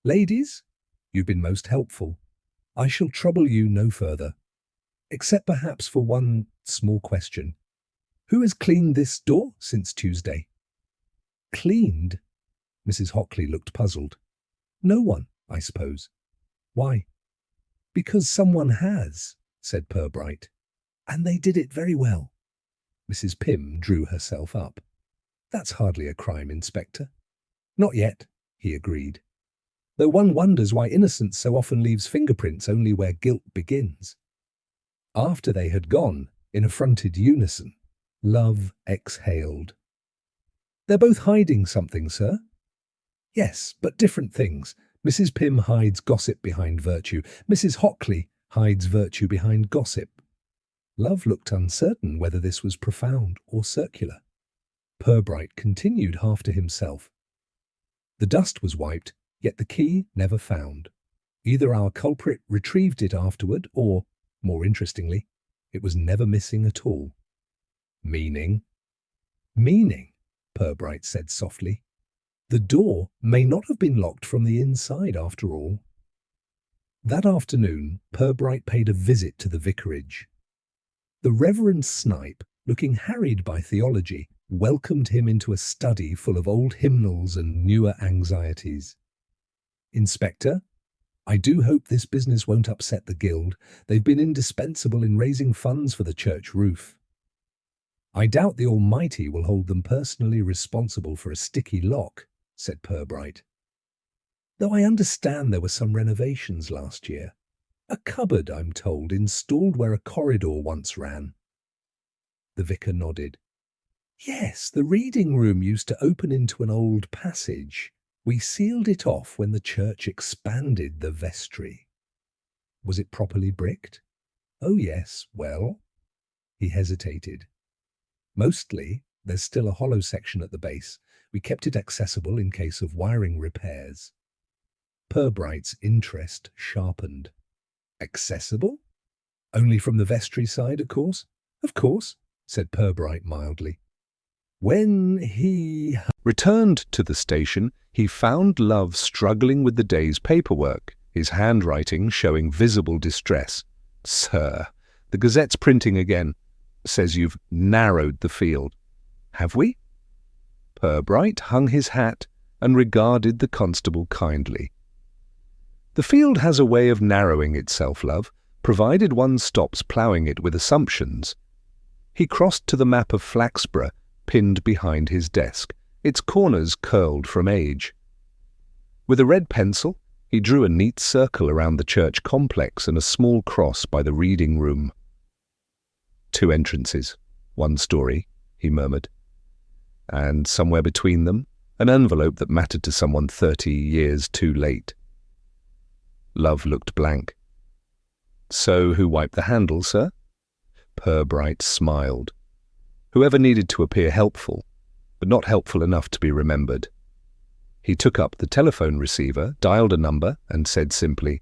Ladies, you've been most helpful. I shall trouble you no further, except perhaps for one small question. Who has cleaned this door since Tuesday? Cleaned? Mrs. Hockley looked puzzled. No one, I suppose. Why? Because someone has, said Purbright. And they did it very well. Mrs. Pym drew herself up. That's hardly a crime, Inspector. Not yet, he agreed. Though one wonders why innocence so often leaves fingerprints only where guilt begins. After they had gone, in affronted unison, Love exhaled. They're both hiding something, sir. Yes, but different things. Mrs. Pym hides gossip behind virtue. Mrs. Hockley hides virtue behind gossip. Love looked uncertain whether this was profound or circular. Purbright continued half to himself. The dust was wiped, yet the key never found. Either our culprit retrieved it afterward, or, more interestingly, it was never missing at all. Meaning? Meaning, Purbright said softly. The door may not have been locked from the inside after all. That afternoon, Purbright paid a visit to the vicarage. The Reverend Snipe, looking harried by theology, welcomed him into a study full of old hymnals and newer anxieties. Inspector, I do hope this business won't upset the guild. They've been indispensable in raising funds for the church roof. I doubt the Almighty will hold them personally responsible for a sticky lock, said Purbright. Though I understand there were some renovations last year. A cupboard, I'm told, installed where a corridor once ran. The vicar nodded. Yes, the reading room used to open into an old passage. We sealed it off when the church expanded the vestry. Was it properly bricked? Oh yes, well. He hesitated. Mostly, there's still a hollow section at the base. We kept it accessible in case of wiring repairs. Purbright's interest sharpened. Accessible? Only from the vestry side, of course? Of course, said Purbright mildly. When he returned to the station, he found Love struggling with the day's paperwork, his handwriting showing visible distress. Sir, the Gazette's printing again. Says you've narrowed the field. Have we? Purbright hung his hat and regarded the constable kindly. The field has a way of narrowing itself, Love, provided one stops ploughing it with assumptions. He crossed to the map of Flaxborough, pinned behind his desk, its corners curled from age. With a red pencil, he drew a neat circle around the church complex and a small cross by the reading room. 2 entrances, 1 story, he murmured. And somewhere between them, an envelope that mattered to someone 30 years too late. Love looked blank. So who wiped the handle, sir? Purbright smiled. Whoever needed to appear helpful, but not helpful enough to be remembered. He took up the telephone receiver, dialed a number, and said simply,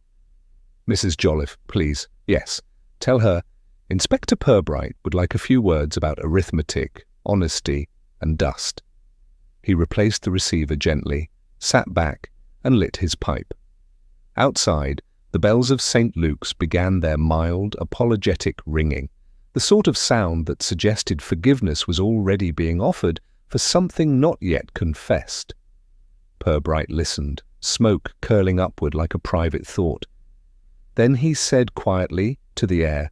Mrs. Jolliffe, please. Yes, tell her Inspector Purbright would like a few words about arithmetic, honesty, and dust. He replaced the receiver gently, sat back, and lit his pipe. Outside, the bells of St. Luke's began their mild, apologetic ringing, the sort of sound that suggested forgiveness was already being offered for something not yet confessed. Purbright listened, smoke curling upward like a private thought. Then he said quietly to the air,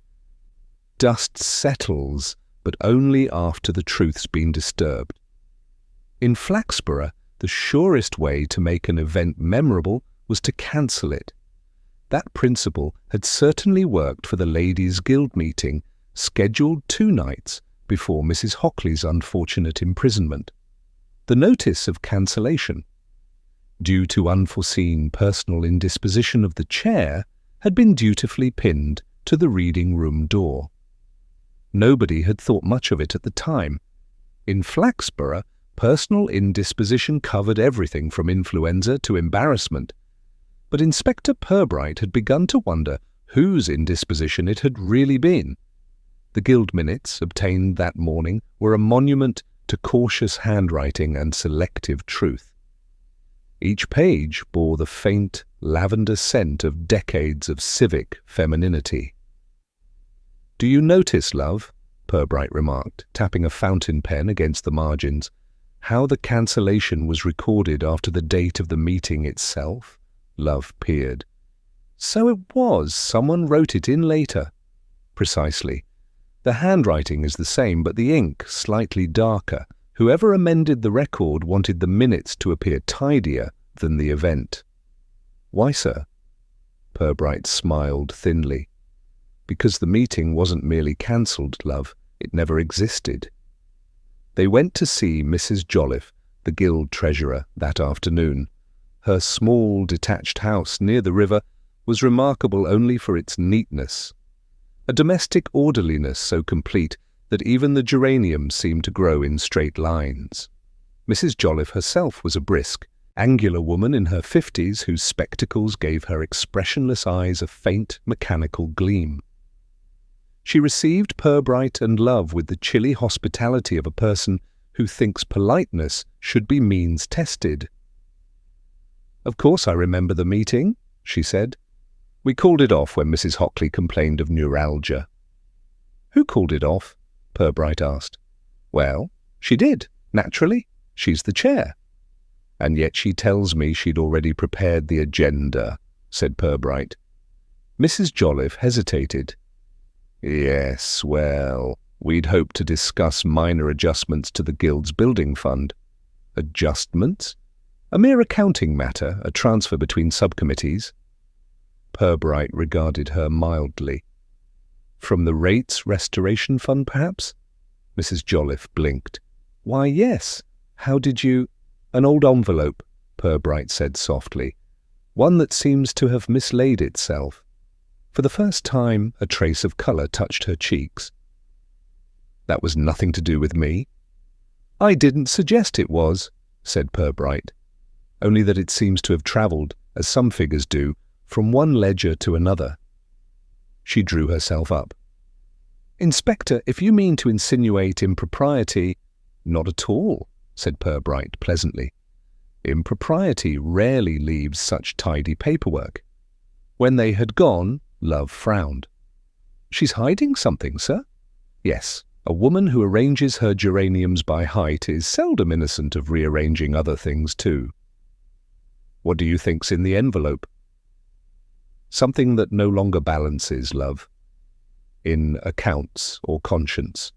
"Dust settles, but only after the truth's been disturbed." In Flaxborough, the surest way to make an event memorable was to cancel it. That principle had certainly worked for the Ladies' Guild meeting, scheduled 2 nights before Mrs. Hockley's unfortunate imprisonment. The notice of cancellation, due to unforeseen personal indisposition of the chair, had been dutifully pinned to the reading room door. Nobody had thought much of it at the time. In Flaxborough, personal indisposition covered everything from influenza to embarrassment. But Inspector Purbright had begun to wonder whose indisposition it had really been. The Guild minutes, obtained that morning, were a monument to cautious handwriting and selective truth. Each page bore the faint lavender scent of decades of civic femininity. "Do you notice, love," Purbright remarked, tapping a fountain pen against the margins, "how the cancellation was recorded after the date of the meeting itself?" Love peered. "So it was. Someone wrote it in later." "Precisely. The handwriting is the same, but the ink slightly darker. Whoever amended the record wanted the minutes to appear tidier than the event." "Why, sir?" Purbright smiled thinly. "Because the meeting wasn't merely cancelled, love. It never existed." They went to see Mrs. Jolliffe, the Guild treasurer, that afternoon. Her small, detached house near the river was remarkable only for its neatness, a domestic orderliness so complete that even the geraniums seemed to grow in straight lines. Mrs. Jolliffe herself was a brisk, angular woman in her 50s whose spectacles gave her expressionless eyes a faint, mechanical gleam. She received Purbright and Love with the chilly hospitality of a person who thinks politeness should be means-tested. "Of course I remember the meeting," she said. "We called it off when Mrs. Hockley complained of neuralgia." "Who called it off?" Purbright asked. "Well, she did, naturally. She's the chair." "And yet she tells me she'd already prepared the agenda," said Purbright. Mrs. Jolliffe hesitated. "Yes, well, we'd hoped to discuss minor adjustments to the Guild's building fund." "Adjustments? A mere accounting matter, a transfer between subcommittees." Purbright regarded her mildly. "From the Rates Restoration Fund, perhaps?" Mrs. Jolliffe blinked. "Why, yes. How did you—" "An old envelope," Purbright said softly. "One that seems to have mislaid itself." For the first time, a trace of colour touched her cheeks. "That was nothing to do with me." "I didn't suggest it was," said Purbright. "Only that it seems to have travelled, as some figures do, from one ledger to another." She drew herself up. "Inspector, if you mean to insinuate impropriety—" "Not at all," said Purbright pleasantly. "Impropriety rarely leaves such tidy paperwork." When they had gone, Love frowned. "She's hiding something, sir?" "Yes. A woman who arranges her geraniums by height is seldom innocent of rearranging other things too." "What do you think's in the envelope?" "Something that no longer balances, love. In accounts or conscience."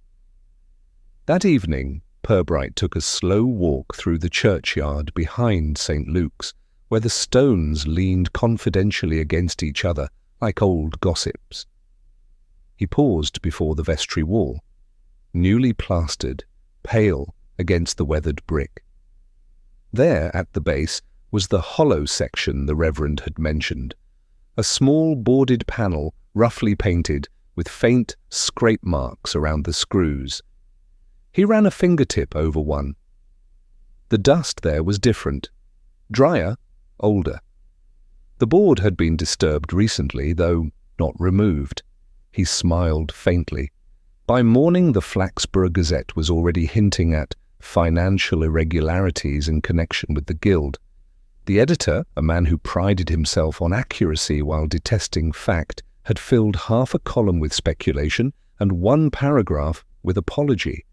That evening, Purbright took a slow walk through the churchyard behind St. Luke's, where the stones leaned confidentially against each other like old gossips. He paused before the vestry wall, newly plastered, pale against the weathered brick. There, at the base, was the hollow section the Reverend had mentioned, a small boarded panel roughly painted with faint scrape marks around the screws. He ran a fingertip over one. The dust there was different, drier, older. The board had been disturbed recently, though not removed. He smiled faintly. By morning the Flaxborough Gazette was already hinting at financial irregularities in connection with the Guild. The editor, a man who prided himself on accuracy while detesting fact, had filled half a column with speculation and one paragraph with apology.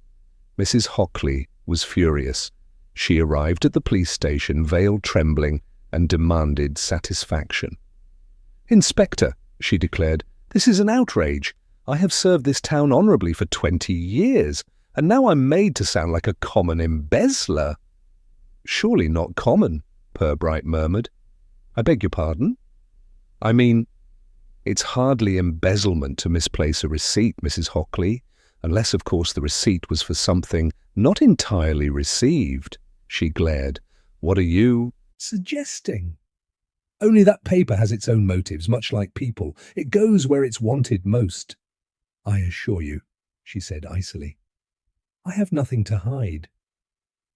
Mrs. Hockley was furious. She arrived at the police station, veil trembling, and demanded satisfaction. "Inspector," she declared, "this is an outrage. I have served this town honourably for 20 years, and now I'm made to sound like a common embezzler." "Surely not common," Purbright murmured. "I beg your pardon?" "I mean, it's hardly embezzlement to misplace a receipt, Mrs. Hockley, unless, of course, the receipt was for something not entirely received." She glared. "What are you suggesting?" "Only that paper has its own motives, much like people. It goes where it's wanted most." "I assure you," she said icily, "I have nothing to hide."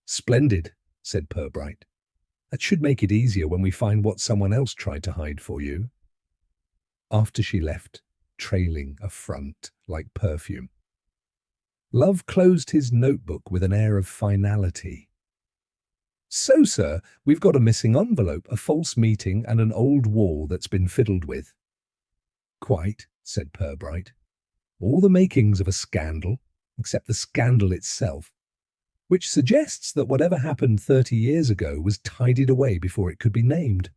"Splendid," said Purbright. "That should make it easier when we find what someone else tried to hide for you." After she left, trailing affront like perfume, Love closed his notebook with an air of finality. "So, sir, we've got a missing envelope, a false meeting, and an old wall that's been fiddled with." "Quite," said Purbright. "All the makings of a scandal, except the scandal itself, which suggests that whatever happened 30 years ago was tidied away before it could be named."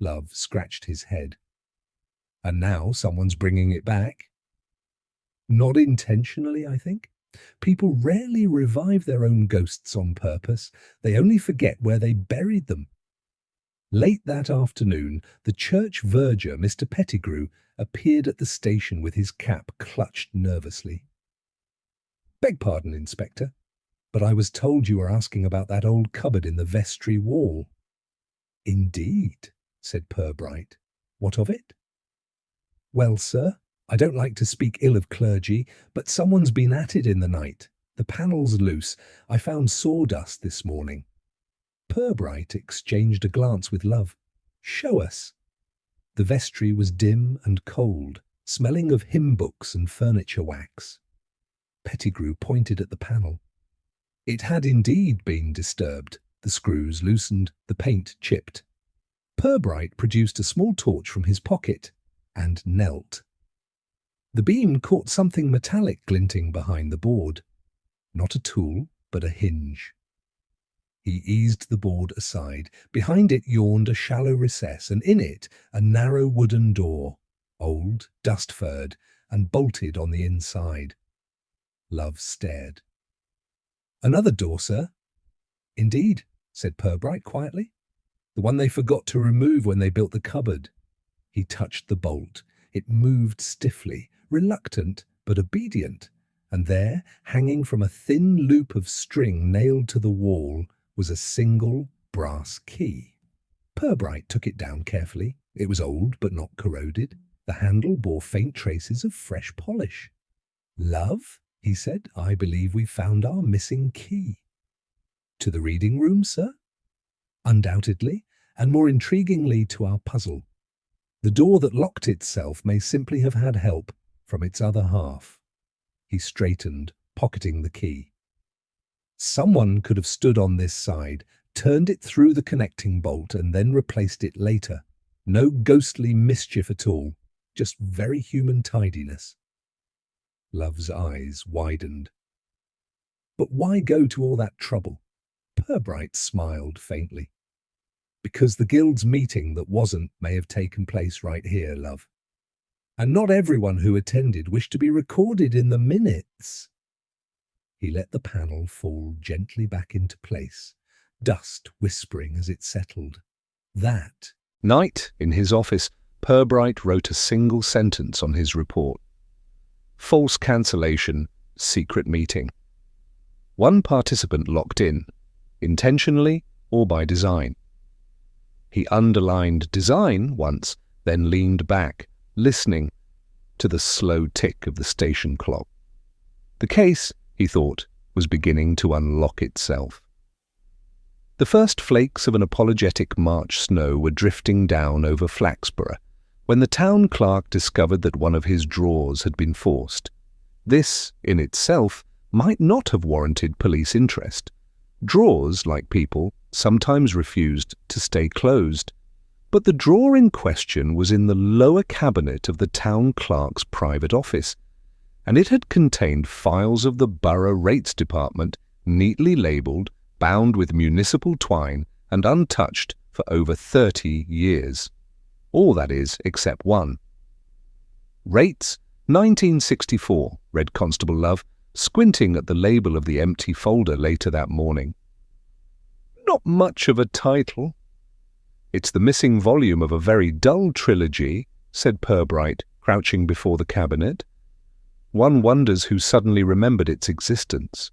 Love scratched his head. "And now someone's bringing it back?" "Not intentionally, I think. People rarely revive their own ghosts on purpose. They only forget where they buried them." Late that afternoon, the church verger, Mr. Pettigrew, appeared at the station with his cap clutched nervously. "Beg pardon, Inspector, but I was told you were asking about that old cupboard in the vestry wall." "Indeed," said Purbright. "What of it?" "Well, sir, I don't like to speak ill of clergy, but someone's been at it in the night. The panel's loose. I found sawdust this morning." Purbright exchanged a glance with Love. "Show us." The vestry was dim and cold, smelling of hymn books and furniture wax. Pettigrew pointed at the panel. It had indeed been disturbed, the screws loosened, the paint chipped. Purbright produced a small torch from his pocket and knelt. The beam caught something metallic glinting behind the board. Not a tool, but a hinge. He eased the board aside. Behind it yawned a shallow recess, and in it a narrow wooden door, old, dust-furred, and bolted on the inside. Love stared. "Another door, sir?" "Indeed," said Purbright quietly. "The one they forgot to remove when they built the cupboard." He touched the bolt. It moved stiffly, reluctant but obedient, and there, hanging from a thin loop of string nailed to the wall, was a single brass key. Purbright took it down carefully. It was old but not corroded. The handle bore faint traces of fresh polish. "Love," he said, "I believe we've found our missing key." "To the reading room, sir?" "Undoubtedly, and more intriguingly to our puzzle. The door that locked itself may simply have had help from its other half." He straightened, pocketing the key. "Someone could have stood on this side, turned it through the connecting bolt, and then replaced it later. No ghostly mischief at all, just very human tidiness." Love's eyes widened. "But why go to all that trouble?" Purbright smiled faintly. "Because the guild's meeting that wasn't may have taken place right here, Love. And not everyone who attended wished to be recorded in the minutes." He let the panel fall gently back into place, dust whispering as it settled. That night, in his office, Purbright wrote a single sentence on his report. False cancellation, secret meeting. One participant locked in, intentionally or by design. He underlined design once, then leaned back, listening to the slow tick of the station clock. The case, he thought, was beginning to unlock itself. The first flakes of an apologetic March snow were drifting down over Flaxborough when the town clerk discovered that one of his drawers had been forced. This, in itself, might not have warranted police interest. Drawers, like people, sometimes refused to stay closed. But the drawer in question was in the lower cabinet of the town clerk's private office, and it had contained files of the borough rates department, neatly labelled, bound with municipal twine, and untouched for over 30 years. All, that is, except one. Rates, 1964, read Constable Love, squinting at the label of the empty folder later that morning. Not much of a title. It's the missing volume of a very dull trilogy, said Purbright, crouching before the cabinet. One wonders who suddenly remembered its existence.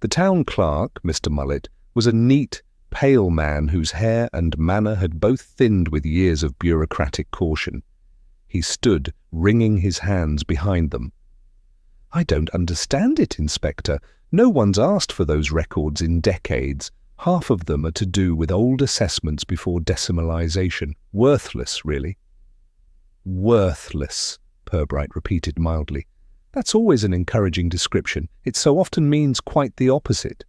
The town clerk, Mr. Mullet, was a neat, pale man whose hair and manner had both thinned with years of bureaucratic caution. He stood, wringing his hands behind them. I don't understand it, Inspector. No one's asked for those records in decades. Half of them are to do with old assessments before decimalisation. Worthless, really. Worthless, Purbright repeated mildly. That's always an encouraging description. It so often means quite the opposite.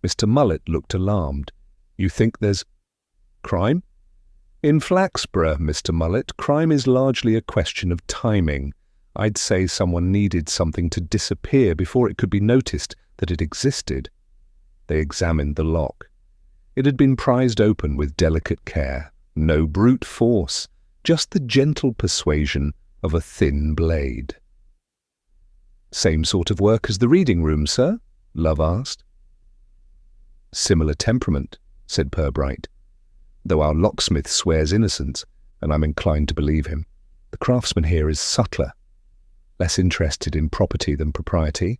Mr. Mullet looked alarmed. You think there's crime? In Flaxborough, Mr. Mullet, crime is largely a question of timing. I'd say someone needed something to disappear before it could be noticed that it existed. They examined the lock. It had been prized open with delicate care. No brute force, just the gentle persuasion of a thin blade. Same sort of work as the reading room, sir? Love asked. Similar temperament, said Purbright, though our locksmith swears innocence, and I'm inclined to believe him. The craftsman here is subtler, less interested in property than propriety.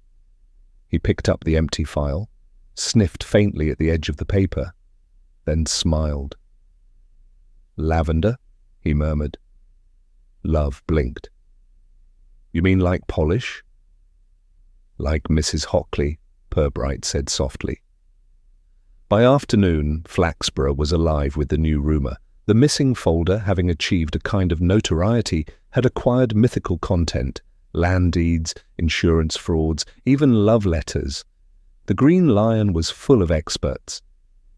He picked up the empty file, sniffed faintly at the edge of the paper, then smiled. Lavender, he murmured. Love blinked. You mean like polish? Like Mrs. Hockley, Purbright said softly. By afternoon, Flaxborough was alive with the new rumour. The missing folder, having achieved a kind of notoriety, had acquired mythical content, land deeds, insurance frauds, even love letters. The Green Lion was full of experts.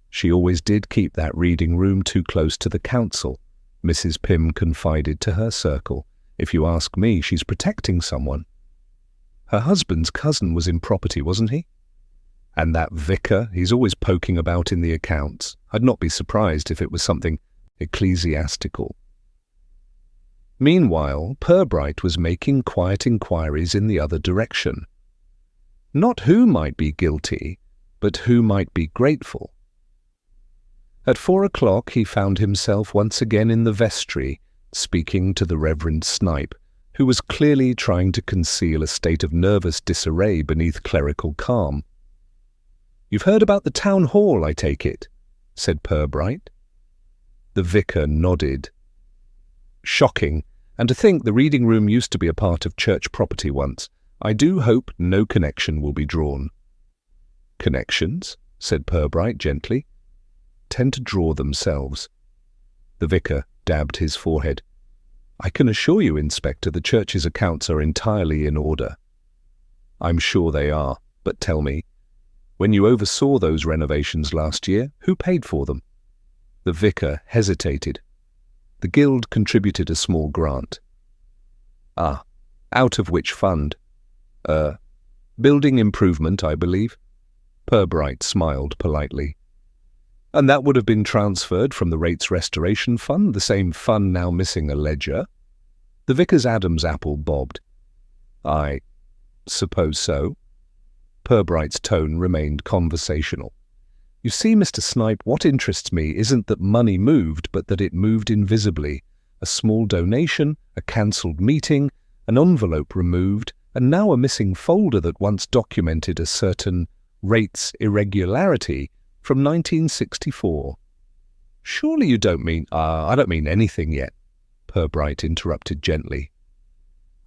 She always did keep that reading room too close to the council, Mrs. Pym confided to her circle. If you ask me, she's protecting someone. Her husband's cousin was in property, wasn't he? And that vicar, he's always poking about in the accounts. I'd not be surprised if it was something ecclesiastical. Meanwhile, Purbright was making quiet inquiries in the other direction. Not who might be guilty, but who might be grateful. At 4 o'clock he found himself once again in the vestry, speaking to the Reverend Snipe, who was clearly trying to conceal a state of nervous disarray beneath clerical calm. You've heard about the town hall, I take it, said Purbright. The vicar nodded. Shocking, and to think the reading room used to be a part of church property once. I do hope no connection will be drawn. Connections, said Purbright gently, tend to draw themselves. The vicar dabbed his forehead. I can assure you, Inspector, the church's accounts are entirely in order. I'm sure they are, but tell me, when you oversaw those renovations last year, who paid for them? The vicar hesitated. The guild contributed a small grant. Ah, out of which fund? Building improvement, I believe. Purbright smiled politely. And that would have been transferred from the Rates Restoration Fund, the same fund now missing a ledger? The vicar's Adam's apple bobbed. I suppose so. Purbright's tone remained conversational. You see, Mr. Snipe, what interests me isn't that money moved, but that it moved invisibly. A small donation, a cancelled meeting, an envelope removed, and now a missing folder that once documented a certain rates irregularity from 1964. Surely you don't mean— I don't mean anything yet, Purbright interrupted gently.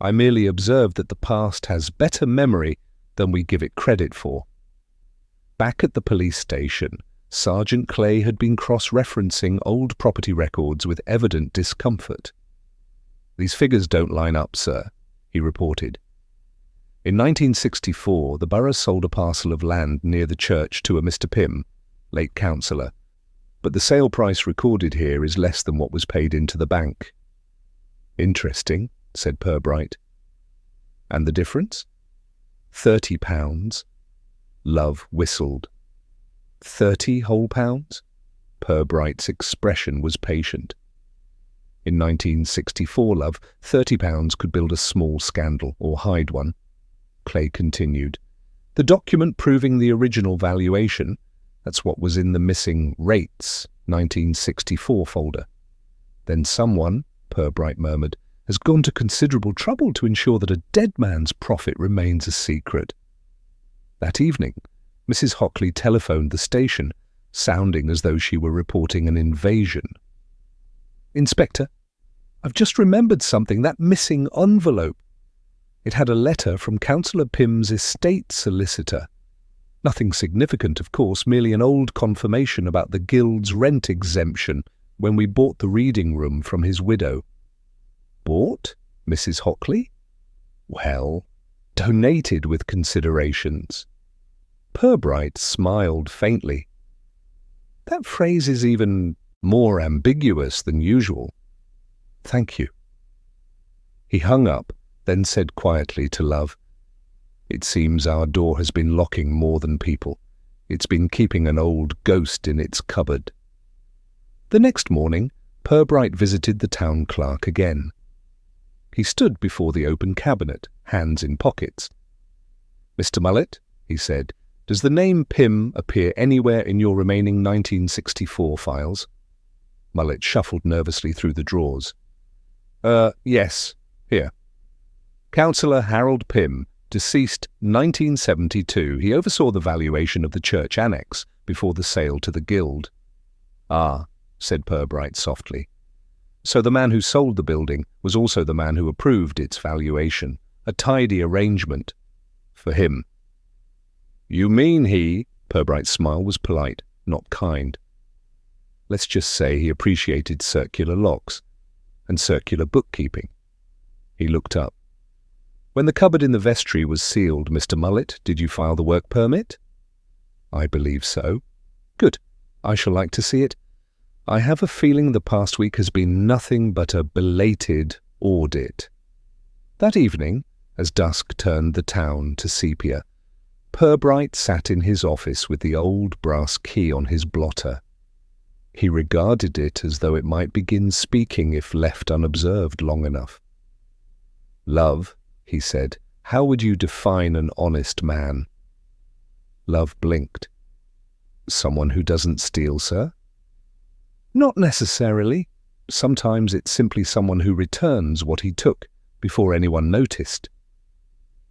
I merely observed that the past has better memory than we give it credit for. Back at the police station, Sergeant Clay had been cross-referencing old property records with evident discomfort. These figures don't line up, sir, he reported. In 1964, the borough sold a parcel of land near the church to a Mr. Pym, late councillor, but the sale price recorded here is less than what was paid into the bank. Interesting, said Purbright. And the difference? £30. Love whistled. 30 whole pounds? Purbright's expression was patient. In 1964, love, £30 could build a small scandal or hide one. Clay continued. The document proving the original valuation, that's what was in the missing rates 1964 folder. Then someone, Purbright murmured, has gone to considerable trouble to ensure that a dead man's profit remains a secret. That evening, Mrs. Hockley telephoned the station, sounding as though she were reporting an invasion. Inspector, I've just remembered something, that missing envelope. It had a letter from Councillor Pym's estate solicitor. Nothing significant, of course, merely an old confirmation about the guild's rent exemption when we bought the reading room from his widow. Bought, Mrs. Hockley? Well, donated with considerations. Purbright smiled faintly. That phrase is even more ambiguous than usual. Thank you. He hung up, then said quietly to Love, It seems our door has been locking more than people. It's been keeping an old ghost in its cupboard. The next morning, Purbright visited the town clerk again. He stood before the open cabinet, hands in pockets. Mr. Mullet, he said, does the name Pym appear anywhere in your remaining 1964 files? Mullet shuffled nervously through the drawers. Yes. Here. Councillor Harold Pym, deceased 1972. He oversaw the valuation of the church annex before the sale to the guild. Ah, said Purbright softly. So the man who sold the building was also the man who approved its valuation. A tidy arrangement. For him. You mean he? Purbright's smile was polite, not kind. Let's just say he appreciated circular locks and circular bookkeeping. He looked up. When the cupboard in the vestry was sealed, Mr. Mullet, did you file the work permit? I believe so. Good. I shall like to see it. I have a feeling the past week has been nothing but a belated audit. That evening, as dusk turned the town to sepia, Purbright sat in his office with the old brass key on his blotter. He regarded it as though it might begin speaking if left unobserved long enough. Love, he said, how would you define an honest man? Love blinked. Someone who doesn't steal, sir? Not necessarily. Sometimes it's simply someone who returns what he took before anyone noticed.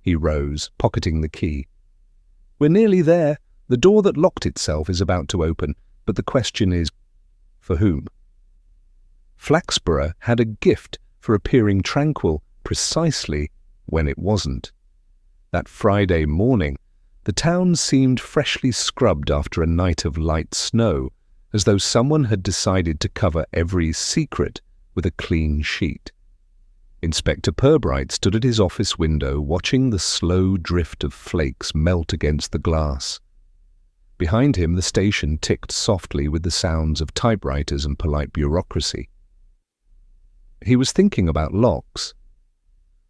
He rose, pocketing the key. We're nearly there. The door that locked itself is about to open, but the question is, for whom? Flaxborough had a gift for appearing tranquil precisely when it wasn't. That Friday morning, the town seemed freshly scrubbed after a night of light snow, as though someone had decided to cover every secret with a clean sheet. Inspector Purbright stood at his office window watching the slow drift of flakes melt against the glass. Behind him the station ticked softly with the sounds of typewriters and polite bureaucracy. He was thinking about locks.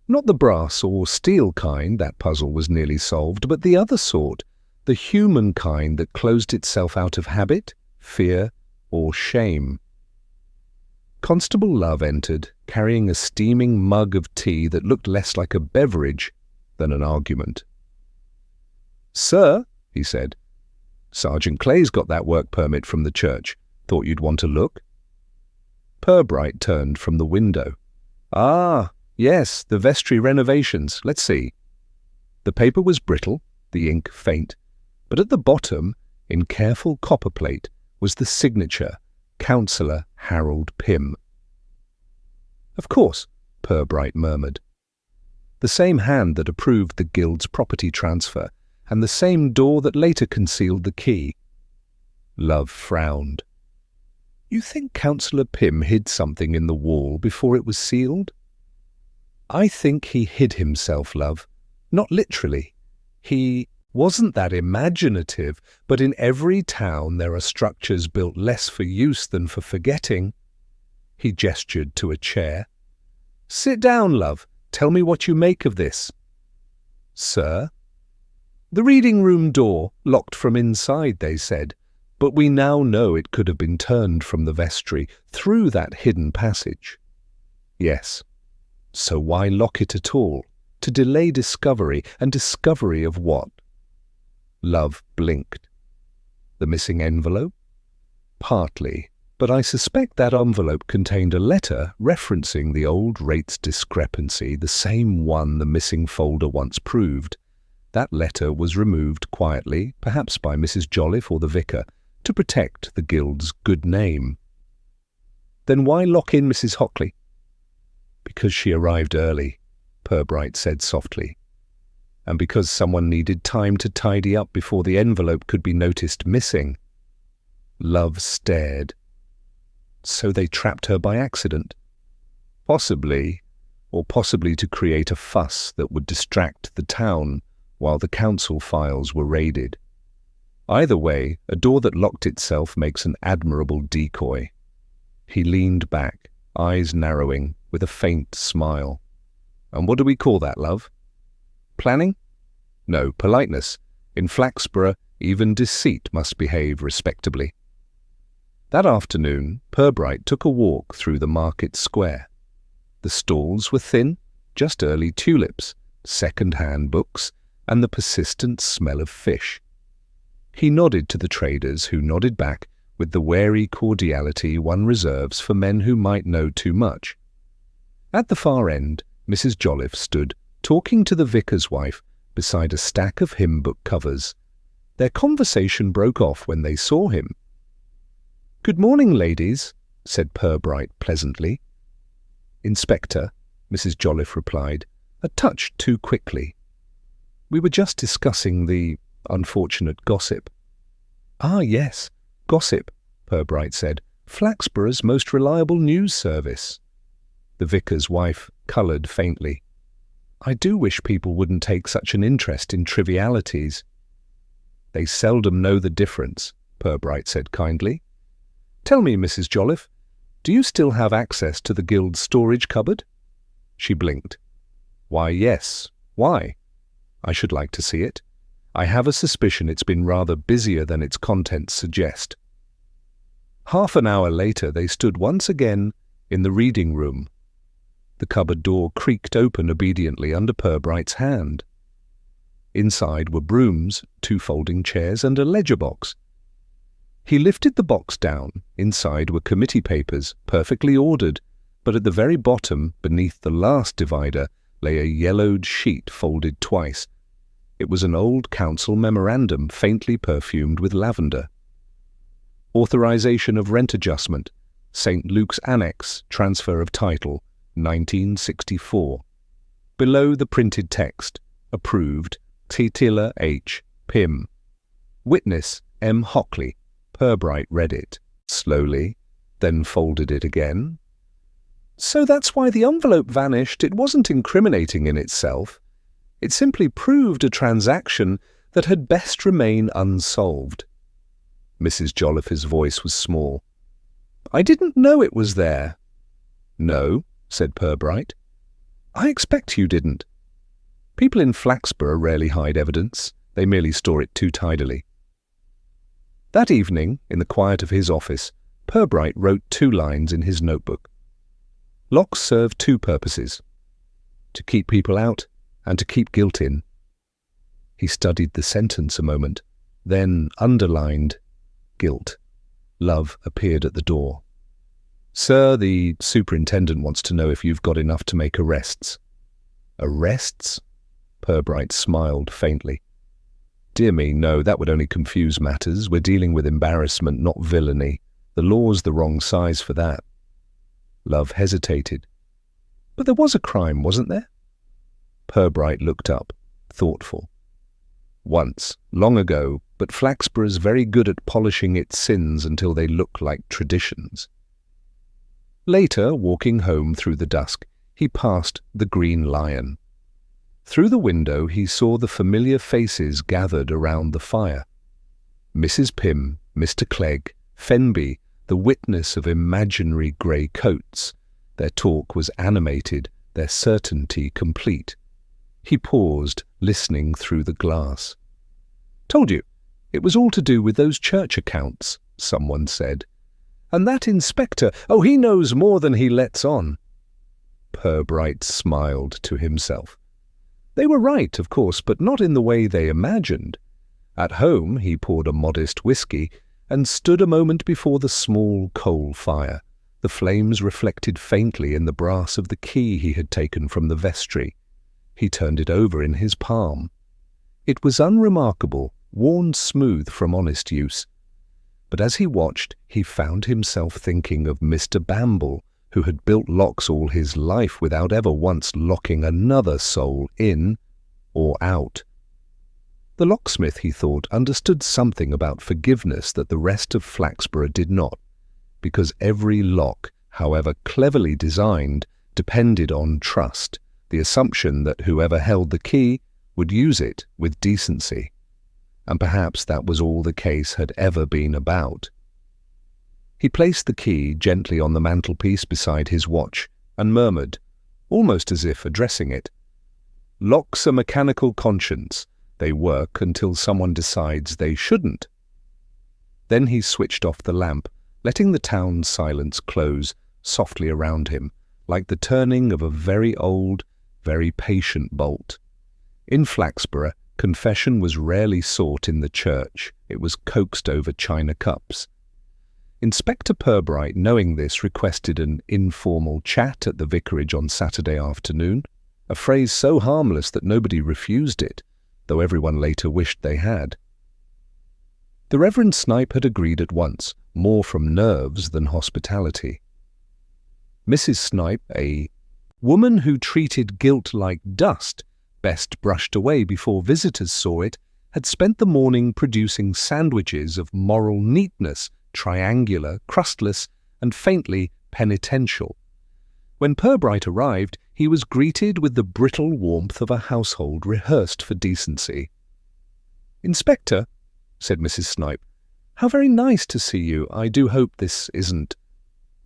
Not the brass or steel kind, that puzzle was nearly solved, but the other sort, the human kind that closed itself out of habit, fear, or shame. Constable Love entered, carrying a steaming mug of tea that looked less like a beverage than an argument. Sir, he said, Sergeant Clay's got that work permit from the church. Thought you'd want a look. Purbright turned from the window. Ah, yes, the vestry renovations. Let's see. The paper was brittle, the ink faint, but at the bottom, in careful copperplate, was the signature, Councillor Harold Pym. Of course, Purbright murmured. The same hand that approved the guild's property transfer, and the same door that later concealed the key. Love frowned. You think Councillor Pym hid something in the wall before it was sealed? I think he hid himself, Love. Not literally. He wasn't that imaginative, but in every town there are structures built less for use than for forgetting. He gestured to a chair. Sit down, Love. Tell me what you make of this. Sir? The reading room door, locked from inside, they said, but we now know it could have been turned from the vestry through that hidden passage. Yes. So why lock it at all? To delay discovery, and discovery of what? Love blinked. The missing envelope? Partly, but I suspect that envelope contained a letter referencing the old rates discrepancy, the same one the missing folder once proved. That letter was removed quietly, perhaps by Mrs. Jolliffe or the vicar, to protect the guild's good name. Then why lock in Mrs. Hockley? Because she arrived early, Purbright said softly, and because someone needed time to tidy up before the envelope could be noticed missing. Love stared. So they trapped her by accident? Possibly, or possibly to create a fuss that would distract the town while the council files were raided. Either way, a door that locked itself makes an admirable decoy. He leaned back, eyes narrowing, with a faint smile. And what do we call that, love? Planning? No, politeness. In Flaxborough, even deceit must behave respectably. That afternoon, Purbright took a walk through the market square. The stalls were thin, just early tulips, second-hand books, and the persistent smell of fish. He nodded to the traders, who nodded back with the wary cordiality one reserves for men who might know too much. At the far end, Mrs. Jolliffe stood, talking to the vicar's wife, beside a stack of hymn book covers. Their conversation broke off when they saw him. "Good morning, ladies," said Purbright pleasantly. "Inspector," Mrs. Jolliffe replied, a touch too quickly. "We were just discussing the unfortunate gossip." "Ah, yes, gossip," Purbright said. "Flaxborough's most reliable news service." The vicar's wife coloured faintly. "I do wish people wouldn't take such an interest in trivialities." "They seldom know the difference," Purbright said kindly. "Tell me, Mrs. Jolliffe, do you still have access to the guild's storage cupboard?" She blinked. "Why, yes. Why?" "I should like to see it. I have a suspicion it's been rather busier than its contents suggest." Half an hour later they stood once again in the reading room. The cupboard door creaked open obediently under Purbright's hand. Inside were brooms, 2 folding chairs, and a ledger box. He lifted the box down. Inside were committee papers, perfectly ordered, but at the very bottom, beneath the last divider, lay a yellowed sheet folded twice. It was an old council memorandum, faintly perfumed with lavender. Authorization of rent adjustment, St. Luke's Annex, transfer of title, 1964. Below the printed text, approved, Titilla H. Pym. Witness, M. Hockley. Purbright read it, slowly, then folded it again. "So that's why the envelope vanished. It wasn't incriminating in itself. It simply proved a transaction that had best remain unsolved." Mrs. Jolliffe's voice was small. "I didn't know it was there." "No," said Purbright. "I expect you didn't. People in Flaxborough rarely hide evidence. They merely store it too tidily." That evening, in the quiet of his office, Purbright wrote 2 lines in his notebook. Locks serve 2 purposes: to keep people out and to keep guilt in. He studied the sentence a moment, then underlined guilt. Love appeared at the door. "Sir, the superintendent wants to know if you've got enough to make arrests." "Arrests?" Purbright smiled faintly. "Dear me, no, that would only confuse matters. We're dealing with embarrassment, not villainy. The law's the wrong size for that." Love hesitated. "But there was a crime, wasn't there?" Purbright looked up, thoughtful. "Once, long ago, but Flaxborough's very good at polishing its sins until they look like traditions." Later, walking home through the dusk, he passed the Green Lion. Through the window he saw the familiar faces gathered around the fire. Mrs. Pym, Mr. Clegg, Fenby, the witness of imaginary grey coats. Their talk was animated, their certainty complete. He paused, listening through the glass. "Told you, It was all to do with those church accounts, someone said. And that inspector, oh, he knows more than he lets on. Purbright smiled to himself. They were right, of course, but not in the way they imagined. At home he poured a modest whisky and stood a moment before the small coal fire. The flames reflected faintly in the brass of the key he had taken from the vestry. He turned it over in his palm. It was unremarkable, worn smooth from honest use. But as he watched, he found himself thinking of Mr. Bamble, who had built locks all his life without ever once locking another soul in or out. The locksmith, he thought, understood something about forgiveness that the rest of Flaxborough did not, because every lock, however cleverly designed, depended on trust, the assumption that whoever held the key would use it with decency. And perhaps that was all the case had ever been about. He placed the key gently on the mantelpiece beside his watch and murmured, almost as if addressing it, "Locks a mechanical conscience. They work until someone decides they shouldn't." Then he switched off the lamp, letting the town's silence close softly around him, like the turning of a very old, very patient bolt. In Flaxborough, confession was rarely sought in the church. It was coaxed over china cups. Inspector Purbright, knowing this, requested an informal chat at the vicarage on Saturday afternoon, a phrase so harmless that nobody refused it, though everyone later wished they had. The Reverend Snipe had agreed at once, more from nerves than hospitality. Mrs. Snipe, a woman who treated guilt like dust, best brushed away before visitors saw it, had spent the morning producing sandwiches of moral neatness, triangular, crustless, and faintly penitential. When Purbright arrived, he was greeted with the brittle warmth of a household rehearsed for decency. "Inspector," said Mrs. Snipe, "how very nice to see you. I do hope this isn't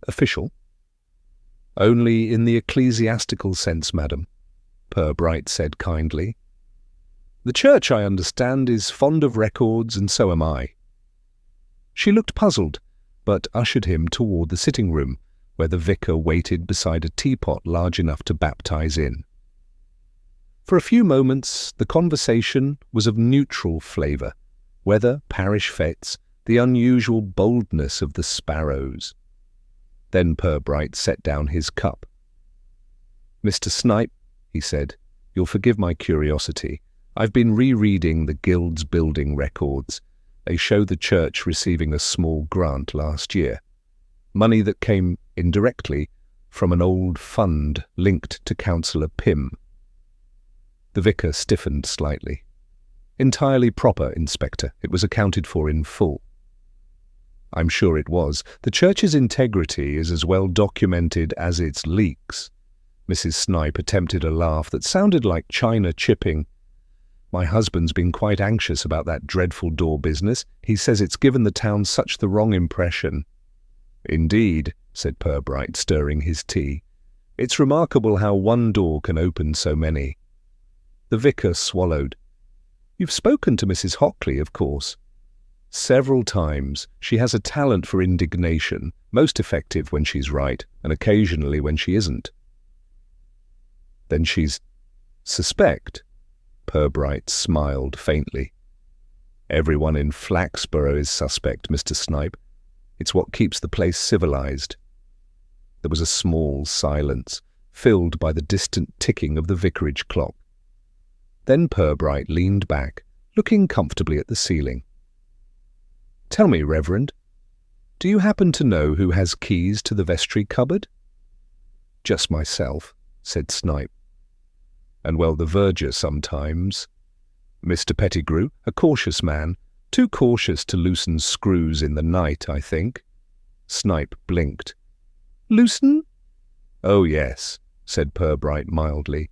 official." "Only in the ecclesiastical sense, madam," Purbright said kindly. "The church, I understand, is fond of records, and so am I." She looked puzzled, but ushered him toward the sitting-room, where the vicar waited beside a teapot large enough to baptize in. For a few moments the conversation was of neutral flavour, weather, parish fetes, the unusual boldness of the sparrows. Then Purbright set down his cup. "Mr. Snipe," he said, "you'll forgive my curiosity. I've been rereading the Guild's building records. They show the church receiving a small grant last year, money that came indirectly from an old fund linked to Councillor Pym." The vicar stiffened slightly. "Entirely proper, Inspector. It was accounted for in full." "I'm sure it was. The church's integrity is as well documented as its leaks." Mrs. Snipe attempted a laugh that sounded like china chipping. "My husband's been quite anxious about that dreadful door business. He says it's given the town such the wrong impression." "Indeed," said Purbright, stirring his tea. "It's remarkable how one door can open so many." The vicar swallowed. "You've spoken to Mrs. Hockley, of course." "Several times. She has a talent for indignation, most effective when she's right, and occasionally when she isn't." "Then she's suspect?" Purbright smiled faintly. "Everyone in Flaxborough is suspect, Mr. Snipe. It's what keeps the place civilized." There was a small silence, filled by the distant ticking of the vicarage clock. Then Purbright leaned back, looking comfortably at the ceiling. "Tell me, Reverend, do you happen to know who has keys to the vestry cupboard?" "Just myself," said Snipe. "And well, the verger sometimes. Mr. Pettigrew, a cautious man, too cautious to loosen screws in the night, I think." Snipe blinked. "Loosen?" "Oh, yes," said Purbright mildly.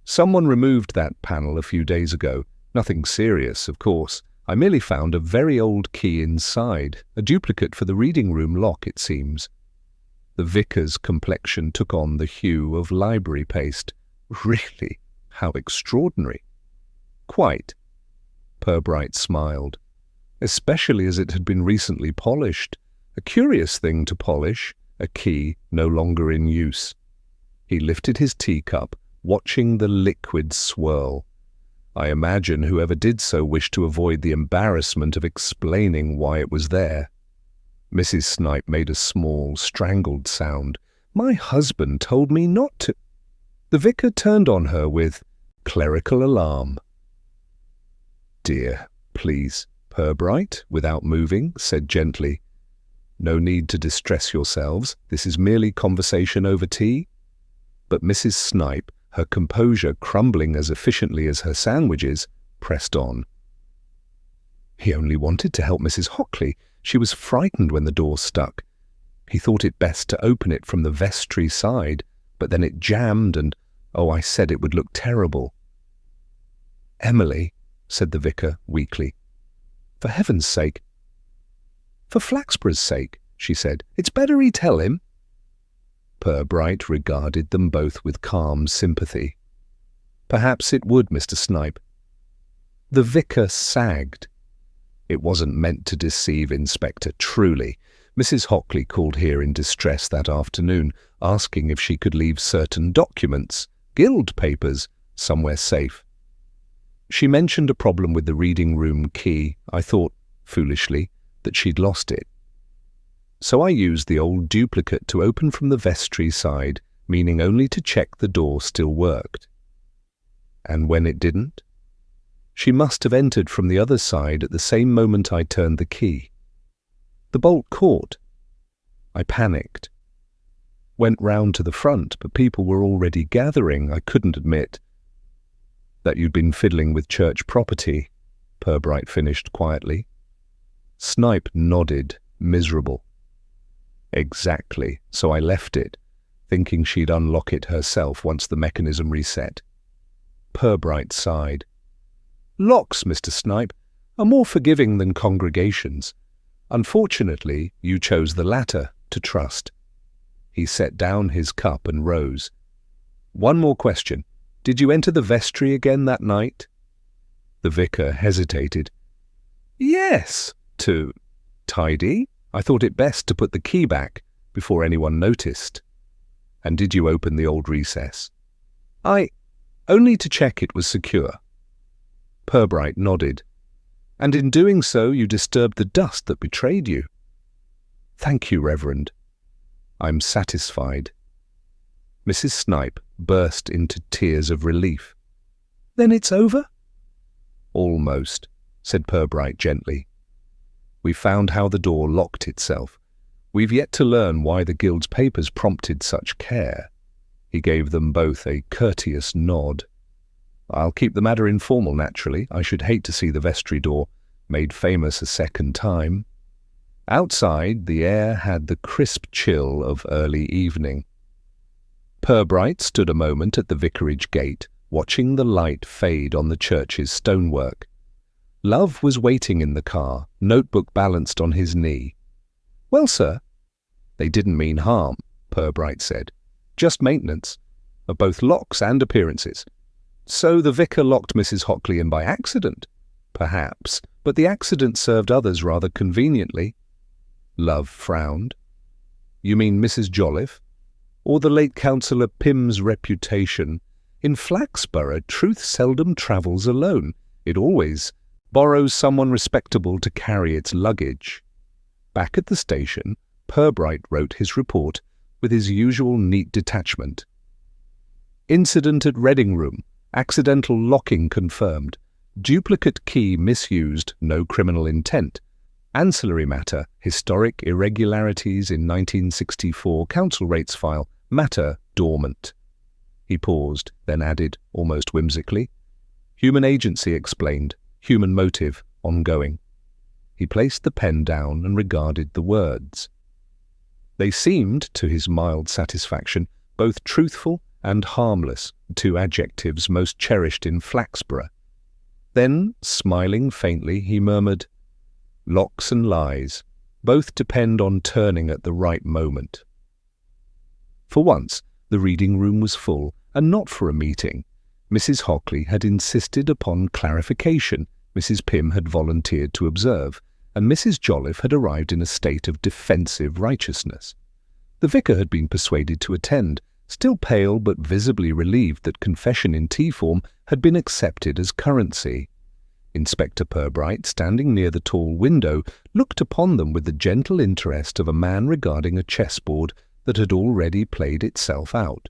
"Someone removed that panel a few days ago. Nothing serious, of course. I merely found a very old key inside, a duplicate for the reading-room lock, it seems." The vicar's complexion took on the hue of library paste. "Really? How extraordinary." "Quite." Purbright smiled. especially as it had been recently polished. A curious thing to polish, a key no longer in use. He lifted his teacup, watching the liquid swirl. I imagine whoever did so wished to avoid the embarrassment of explaining why it was there. Mrs. Snipe made a small, strangled sound. "My husband told me not to." The vicar turned on her with clerical alarm. "Dear, please," Purbright, without moving, said gently. "No need to distress yourselves. This is merely conversation over tea." But Mrs. Snipe, her composure crumbling as efficiently as her sandwiches, pressed on. "He only wanted to help Mrs. Hockley. She was frightened when the door stuck. He thought it best to open it from the vestry side, but then it jammed and, I said it would look terrible." "Emily," said the vicar weakly, "for heaven's sake." "For Flaxborough's sake," she said. "It's better he tell him." Purbright regarded them both with calm sympathy. "Perhaps it would, Mr. Snipe." The vicar sagged. It wasn't meant to deceive Inspector, truly. Mrs. Hockley called here in distress that afternoon, asking if she could leave certain documents, guild papers, somewhere safe. She mentioned a problem with the reading room key. I thought, foolishly, that she'd lost it. So I used the old duplicate to open from the vestry side, meaning only to check the door still worked. And when it didn't? She must have entered from the other side at the same moment I turned the key. The bolt caught. I panicked. Went round to the front, but people were already gathering. I couldn't admit that you'd been fiddling with church property, Purbright finished quietly. Snipe nodded, miserable. Exactly, so I left it, thinking she'd unlock it herself once the mechanism reset. Purbright sighed. "Locks, Mr. Snipe, are more forgiving than congregations. Unfortunately, you chose the latter, to trust." He set down his cup and rose. "One more question. Did you enter the vestry again that night?" The vicar hesitated. "Yes, to tidy. I thought it best to put the key back before anyone noticed." "And did you open the old recess?" Only to check it was secure." Purbright nodded. "And in doing so you disturbed the dust that betrayed you." "Thank you, Reverend. I'm satisfied." Mrs. Snipe burst into tears of relief. "Then it's over?" "Almost," said Purbright gently. "We found how the door locked itself. We've yet to learn why the guild's papers prompted such care." He gave them both a courteous nod. "I'll keep the matter informal, naturally. I should hate to see the vestry door made famous a second time." Outside, the air had the crisp chill of early evening. Purbright stood a moment at the vicarage gate, watching the light fade on the church's stonework. Love was waiting in the car, notebook balanced on his knee. "Well, sir?" "They didn't mean harm," Purbright said. "Just maintenance, of both locks and appearances. So the vicar locked Mrs. Hockley in by accident?" "Perhaps, but the accident served others rather conveniently." Love frowned. "You mean Mrs. Jolliffe? Or the late Councillor Pym's reputation? In Flaxborough, truth seldom travels alone. It always borrows someone respectable to carry its luggage." Back at the station, Purbright wrote his report with his usual neat detachment. "Incident at Reading Room. Accidental locking confirmed. Duplicate key misused, no criminal intent. Ancillary matter, historic irregularities in 1964 council rates file, matter dormant." He paused, then added, almost whimsically, "Human agency explained, human motive ongoing." He placed the pen down and regarded the words. They seemed, to his mild satisfaction, both truthful and harmless, two adjectives most cherished in Flaxborough. Then, smiling faintly, he murmured, "Locks and lies, both depend on turning at the right moment." For once, the reading room was full, and not for a meeting. Mrs. Hockley had insisted upon clarification. Mrs. Pym had volunteered to observe. and Mrs. Jolliffe had arrived in a state of defensive righteousness. The vicar had been persuaded to attend, still pale but visibly relieved that confession in tea form had been accepted as currency. Inspector Purbright, standing near the tall window, looked upon them with the gentle interest of a man regarding a chessboard that had already played itself out.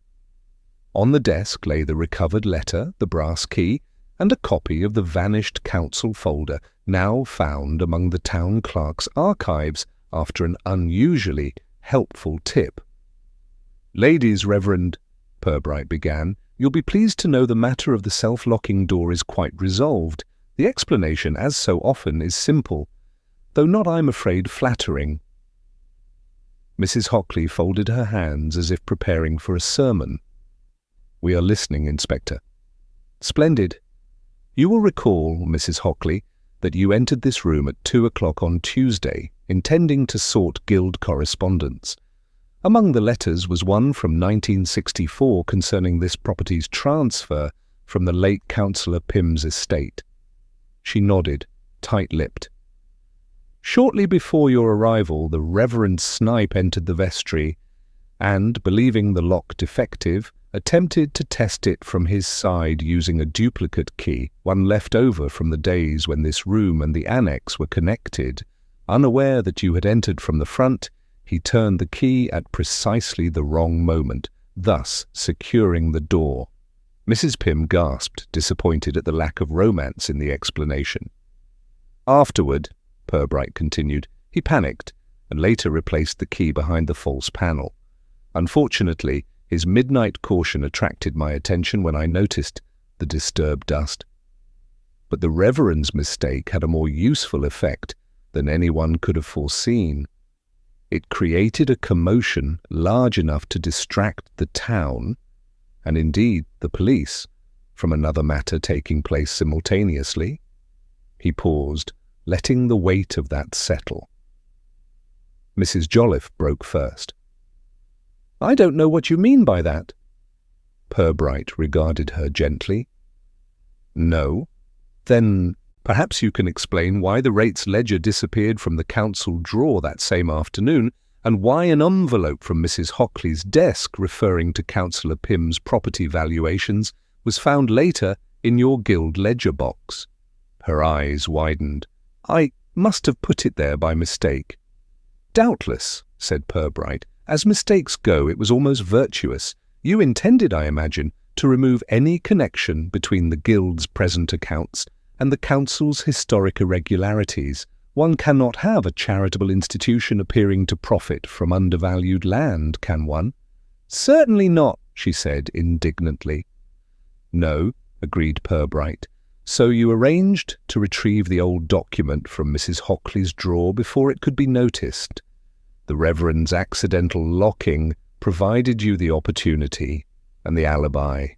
On the desk lay the recovered letter, the brass key, and a copy of the vanished council folder, now found among the town clerk's archives after an unusually helpful tip. "Ladies, Reverend," Purbright began, "you'll be pleased to know the matter of the self-locking door is quite resolved. The explanation, as so often, is simple, though not, I'm afraid, flattering." Mrs. Hockley folded her hands as if preparing for a sermon. "We are listening, Inspector." "Splendid. You will recall, Mrs. Hockley, that you entered this room at 2 o'clock on Tuesday, intending to sort guild correspondence. Among the letters was one from 1964 concerning this property's transfer from the late Councillor Pym's estate." She nodded, tight-lipped. "Shortly before your arrival, the Reverend Snipe entered the vestry and, believing the lock defective, attempted to test it from his side using a duplicate key, one left over from the days when this room and the annex were connected. Unaware that you had entered from the front, he turned the key at precisely the wrong moment, thus securing the door." Mrs. Pym gasped, disappointed at the lack of romance in the explanation. "Afterward," Purbright continued, "he panicked and later replaced the key behind the false panel. Unfortunately, his midnight caution attracted my attention when I noticed the disturbed dust. But the Reverend's mistake had a more useful effect than anyone could have foreseen. It created a commotion large enough to distract the town, and indeed the police, from another matter taking place simultaneously." He paused, letting the weight of that settle. Mrs. Jolliffe broke first. "I don't know what you mean by that." Purbright regarded her gently. "No? Then perhaps you can explain why the rates ledger disappeared from the council drawer that same afternoon, and why an envelope from Mrs. Hockley's desk referring to Councillor Pym's property valuations was found later in your guild ledger box." Her eyes widened. "I must have put it there by mistake." "Doubtless," said Purbright. "As mistakes go, it was almost virtuous. You intended, I imagine, to remove any connection between the guild's present accounts and the council's historic irregularities. One cannot have a charitable institution appearing to profit from undervalued land, can one?" "Certainly not," she said indignantly. "No," agreed Purbright. "So you arranged to retrieve the old document from Mrs. Hockley's drawer before it could be noticed. The Reverend's accidental locking provided you the opportunity and the alibi.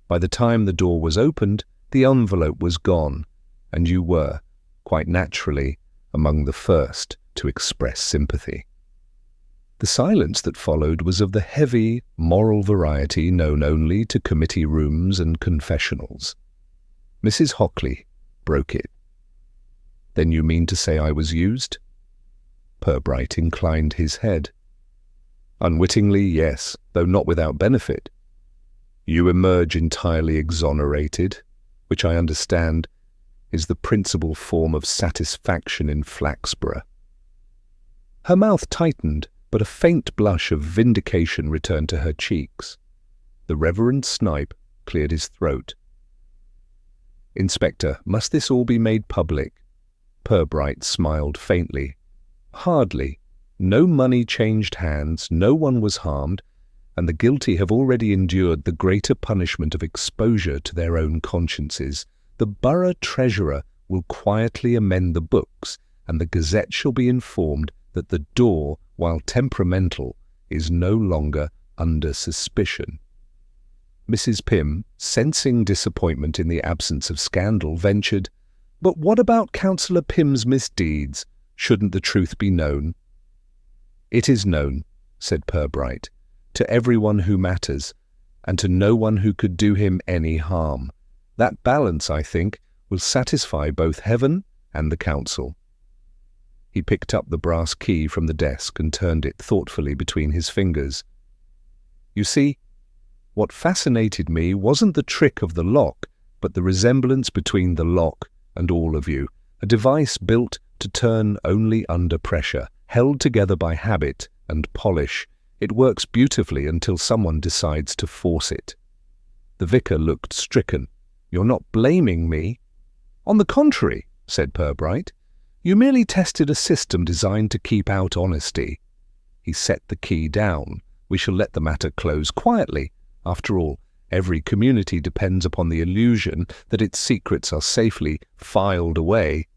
By the time the door was opened, the envelope was gone, and you were, quite naturally, among the first to express sympathy." The silence that followed was of the heavy, moral variety known only to committee rooms and confessionals. Mrs. Hockley broke it. "Then you mean to say I was used?" Purbright inclined his head. "Unwittingly, yes, though not without benefit. You emerge entirely exonerated, which I understand is the principal form of satisfaction in Flaxborough." Her mouth tightened, but a faint blush of vindication returned to her cheeks. The Reverend Snipe cleared his throat. "Inspector, must this all be made public?" Purbright smiled faintly. "Hardly. No money changed hands, no one was harmed, and the guilty have already endured the greater punishment of exposure to their own consciences. The borough treasurer will quietly amend the books, and the Gazette shall be informed that the door, while temperamental, is no longer under suspicion." Mrs. Pym, sensing disappointment in the absence of scandal, ventured, "But what about Councillor Pym's misdeeds? Shouldn't the truth be known?" "It is known," said Purbright, "to everyone who matters, and to no one who could do him any harm. That balance, I think, will satisfy both heaven and the council." He picked up the brass key from the desk and turned it thoughtfully between his fingers. You see, what fascinated me wasn't the trick of the lock, but the resemblance between the lock and all of you, a device built to turn only under pressure, held together by habit and polish. It works beautifully until someone decides to force it. The vicar looked stricken. You're not blaming me? On the contrary, said Purbright. You merely tested a system designed to keep out honesty. He set the key down. We shall let the matter close quietly. After all, every community depends upon the illusion that its secrets are safely filed away.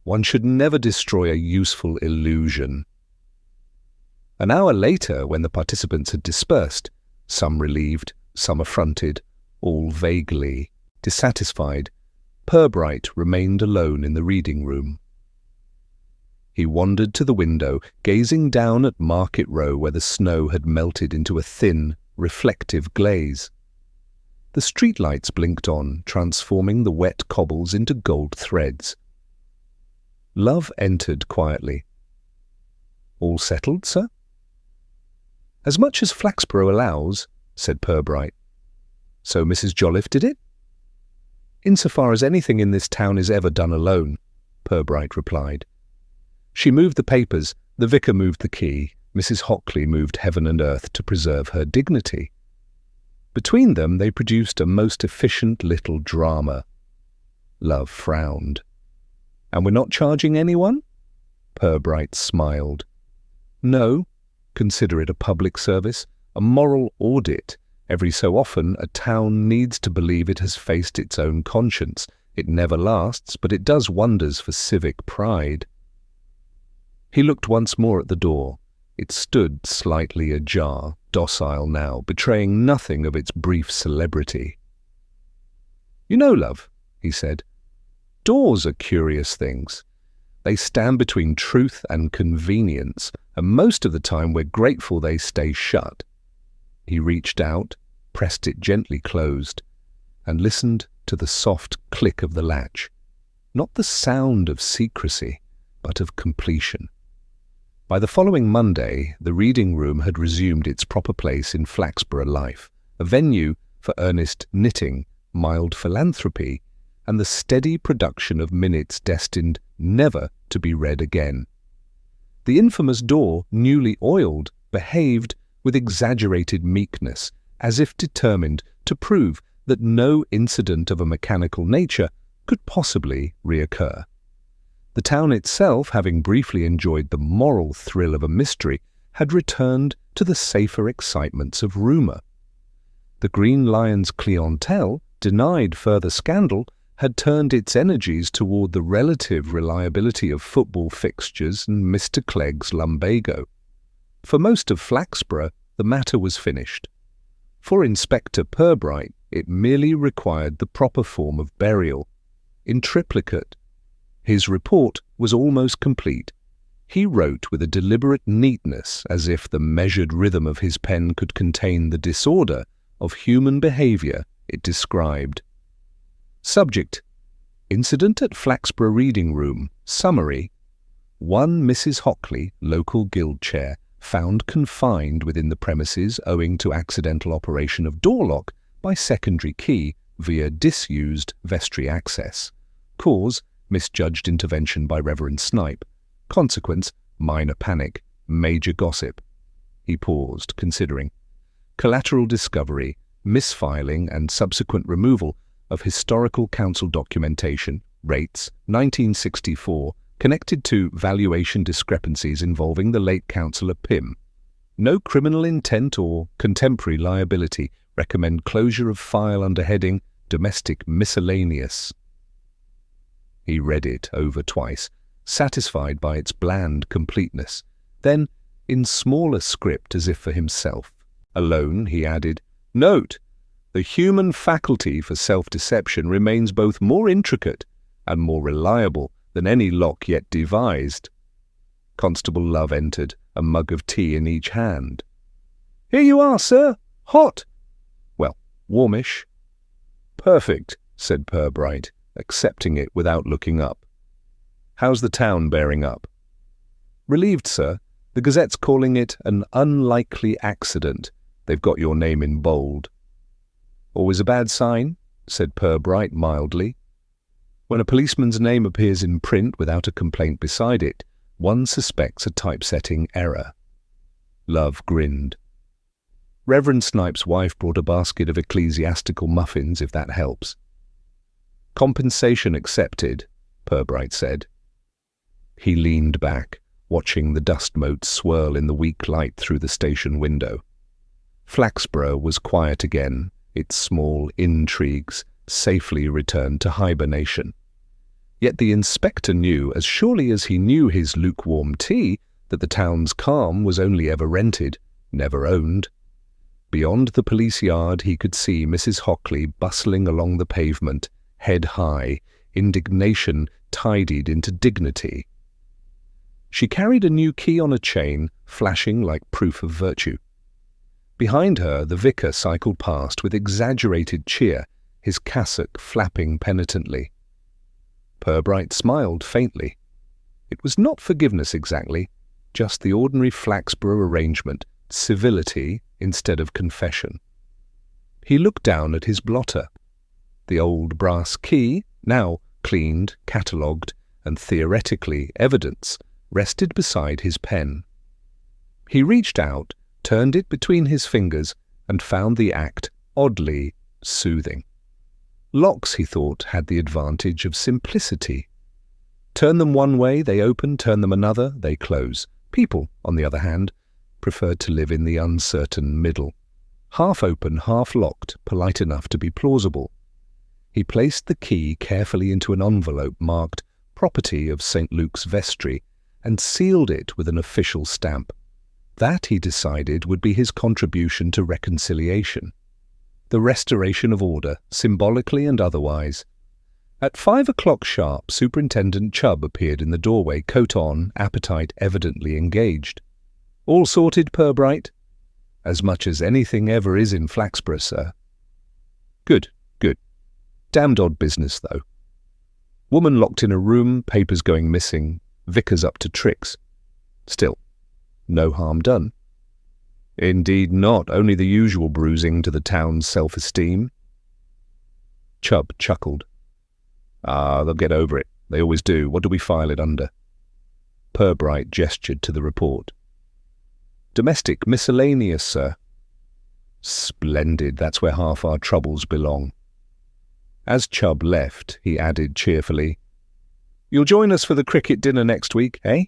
One should never destroy a useful illusion. An hour later, when the participants had dispersed, some relieved, some affronted, all vaguely dissatisfied, Purbright remained alone in the reading room. He wandered to the window, gazing down at Market Row where the snow had melted into a thin, reflective glaze. The streetlights blinked on, transforming the wet cobbles into gold threads. Love entered quietly. All settled, sir? As much as Flaxborough allows, said Purbright. So Mrs. Jolliffe did it? Insofar as anything in this town is ever done alone, Purbright replied. She moved the papers, the vicar moved the key, Mrs. Hockley moved heaven and earth to preserve her dignity. Between them they produced a most efficient little drama. Love frowned. And we're not charging anyone? Purbright smiled. No, consider it a public service, a moral audit. Every so often a town needs to believe it has faced its own conscience. It never lasts, but it does wonders for civic pride. He looked once more at the door. It stood slightly ajar, docile now, betraying nothing of its brief celebrity. You know, love, he said, doors are curious things. They stand between truth and convenience, and most of the time we're grateful they stay shut. He reached out, pressed it gently closed, and listened to the soft click of the latch. Not the sound of secrecy, but of completion. By the following Monday, the reading room had resumed its proper place in Flaxborough life, a venue for earnest knitting, mild philanthropy, and the steady production of minutes destined never to be read again. The infamous door, newly oiled, behaved with exaggerated meekness, as if determined to prove that no incident of a mechanical nature could possibly reoccur. The town itself, having briefly enjoyed the moral thrill of a mystery, had returned to the safer excitements of rumour. The Green Lion's clientele, denied further scandal, had turned its energies toward the relative reliability of football fixtures and Mr. Clegg's lumbago. For most of Flaxborough, the matter was finished. For Inspector Purbright, it merely required the proper form of burial, in triplicate. His report was almost complete. He wrote with a deliberate neatness, as if the measured rhythm of his pen could contain the disorder of human behaviour it described. Subject: Incident at Flaxborough Reading Room. Summary: One Mrs. Hockley, local guild chair, found confined within the premises owing to accidental operation of door lock by secondary key via disused vestry access. Cause: misjudged intervention by Reverend Snipe. Consequence: minor panic, major gossip. He paused, considering. Collateral discovery, misfiling and subsequent removal of historical council documentation, rates, 1964, connected to valuation discrepancies involving the late Councillor Pym. No criminal intent or contemporary liability. Recommend closure of file under heading Domestic Miscellaneous. He read it over twice, satisfied by its bland completeness. Then, in smaller script as if for himself, alone, he added, Note: the human faculty for self-deception remains both more intricate and more reliable than any lock yet devised. Constable Love entered, a mug of tea in each hand. Here you are, sir. Hot. Well, warmish. Perfect, said Purbright, accepting it without looking up. How's the town bearing up?" "Relieved, sir. The Gazette's calling it an unlikely accident. They've got your name in bold." "Always a bad sign?" said Purbright mildly. "When a policeman's name appears in print without a complaint beside it, one suspects a typesetting error." Love grinned. "Reverend Snipes' wife brought a basket of ecclesiastical muffins, if that helps." "Compensation accepted," Purbright said. He leaned back, watching the dust motes swirl in the weak light through the station window. Flaxborough was quiet again, its small intrigues safely returned to hibernation. Yet the inspector knew, as surely as he knew his lukewarm tea, that the town's calm was only ever rented, never owned. Beyond the police yard he could see Mrs. Hockley bustling along the pavement, head high, indignation tidied into dignity. She carried a new key on a chain, flashing like proof of virtue. Behind her, the vicar cycled past with exaggerated cheer, his cassock flapping penitently. Purbright smiled faintly. It was not forgiveness exactly, just the ordinary Flaxborough arrangement, civility instead of confession. He looked down at his blotter. The old brass key, now cleaned, catalogued, and theoretically evidence, rested beside his pen. He reached out, turned it between his fingers, and found the act oddly soothing. Locks, he thought, had the advantage of simplicity. Turn them one way, they open, turn them another, they close. People, on the other hand, preferred to live in the uncertain middle. Half open, half locked, polite enough to be plausible. He placed the key carefully into an envelope marked "Property of St. Luke's Vestry" and sealed it with an official stamp. That, he decided, would be his contribution to reconciliation. The restoration of order, symbolically and otherwise. At 5 o'clock sharp, Superintendent Chubb appeared in the doorway, coat on, appetite evidently engaged. "All sorted, Purbright?" "As much as anything ever is in Flaxborough, sir." "Good, good. Damned odd business, though. Woman locked in a room, papers going missing, vicar's up to tricks. Still, no harm done." "Indeed not, only the usual bruising to the town's self-esteem." Chubb chuckled. "Ah, they'll get over it. They always do. What do we file it under?" Purbright gestured to the report. "Domestic miscellaneous, sir." "Splendid. That's where half our troubles belong." As Chubb left, he added cheerfully, "You'll join us for the cricket dinner next week, eh?"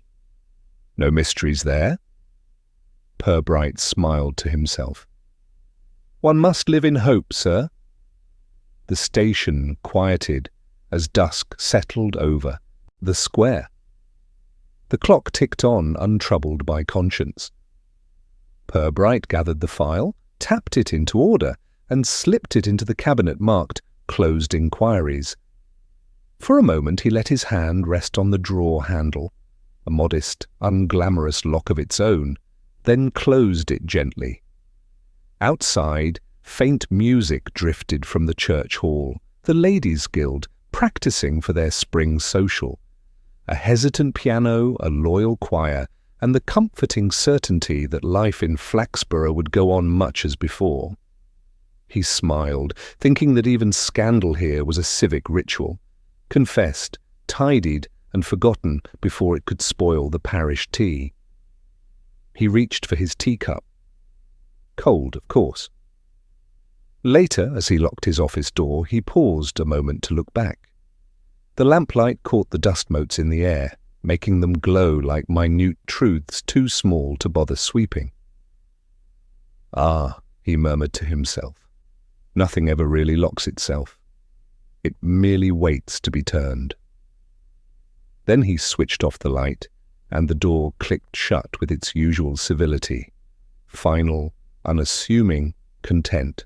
"No mysteries there?" Purbright smiled to himself. "One must live in hope, sir." The station quieted as dusk settled over the square. The clock ticked on, untroubled by conscience. Purbright gathered the file, tapped it into order, and slipped it into the cabinet marked "Closed Inquiries." For a moment he let his hand rest on the drawer handle, a modest, unglamorous lock of its own, then closed it gently. Outside, faint music drifted from the church hall, the Ladies' Guild practicing for their spring social. A hesitant piano, a loyal choir, and the comforting certainty that life in Flaxborough would go on much as before. He smiled, thinking that even scandal here was a civic ritual, confessed, tidied, and forgotten before it could spoil the parish tea. He reached for his teacup. Cold, of course. Later, as he locked his office door, he paused a moment to look back. The lamplight caught the dust motes in the air, making them glow like minute truths too small to bother sweeping. "Ah," he murmured to himself, "nothing ever really locks itself. It merely waits to be turned." Then he switched off the light, and the door clicked shut with its usual civility, final, unassuming content.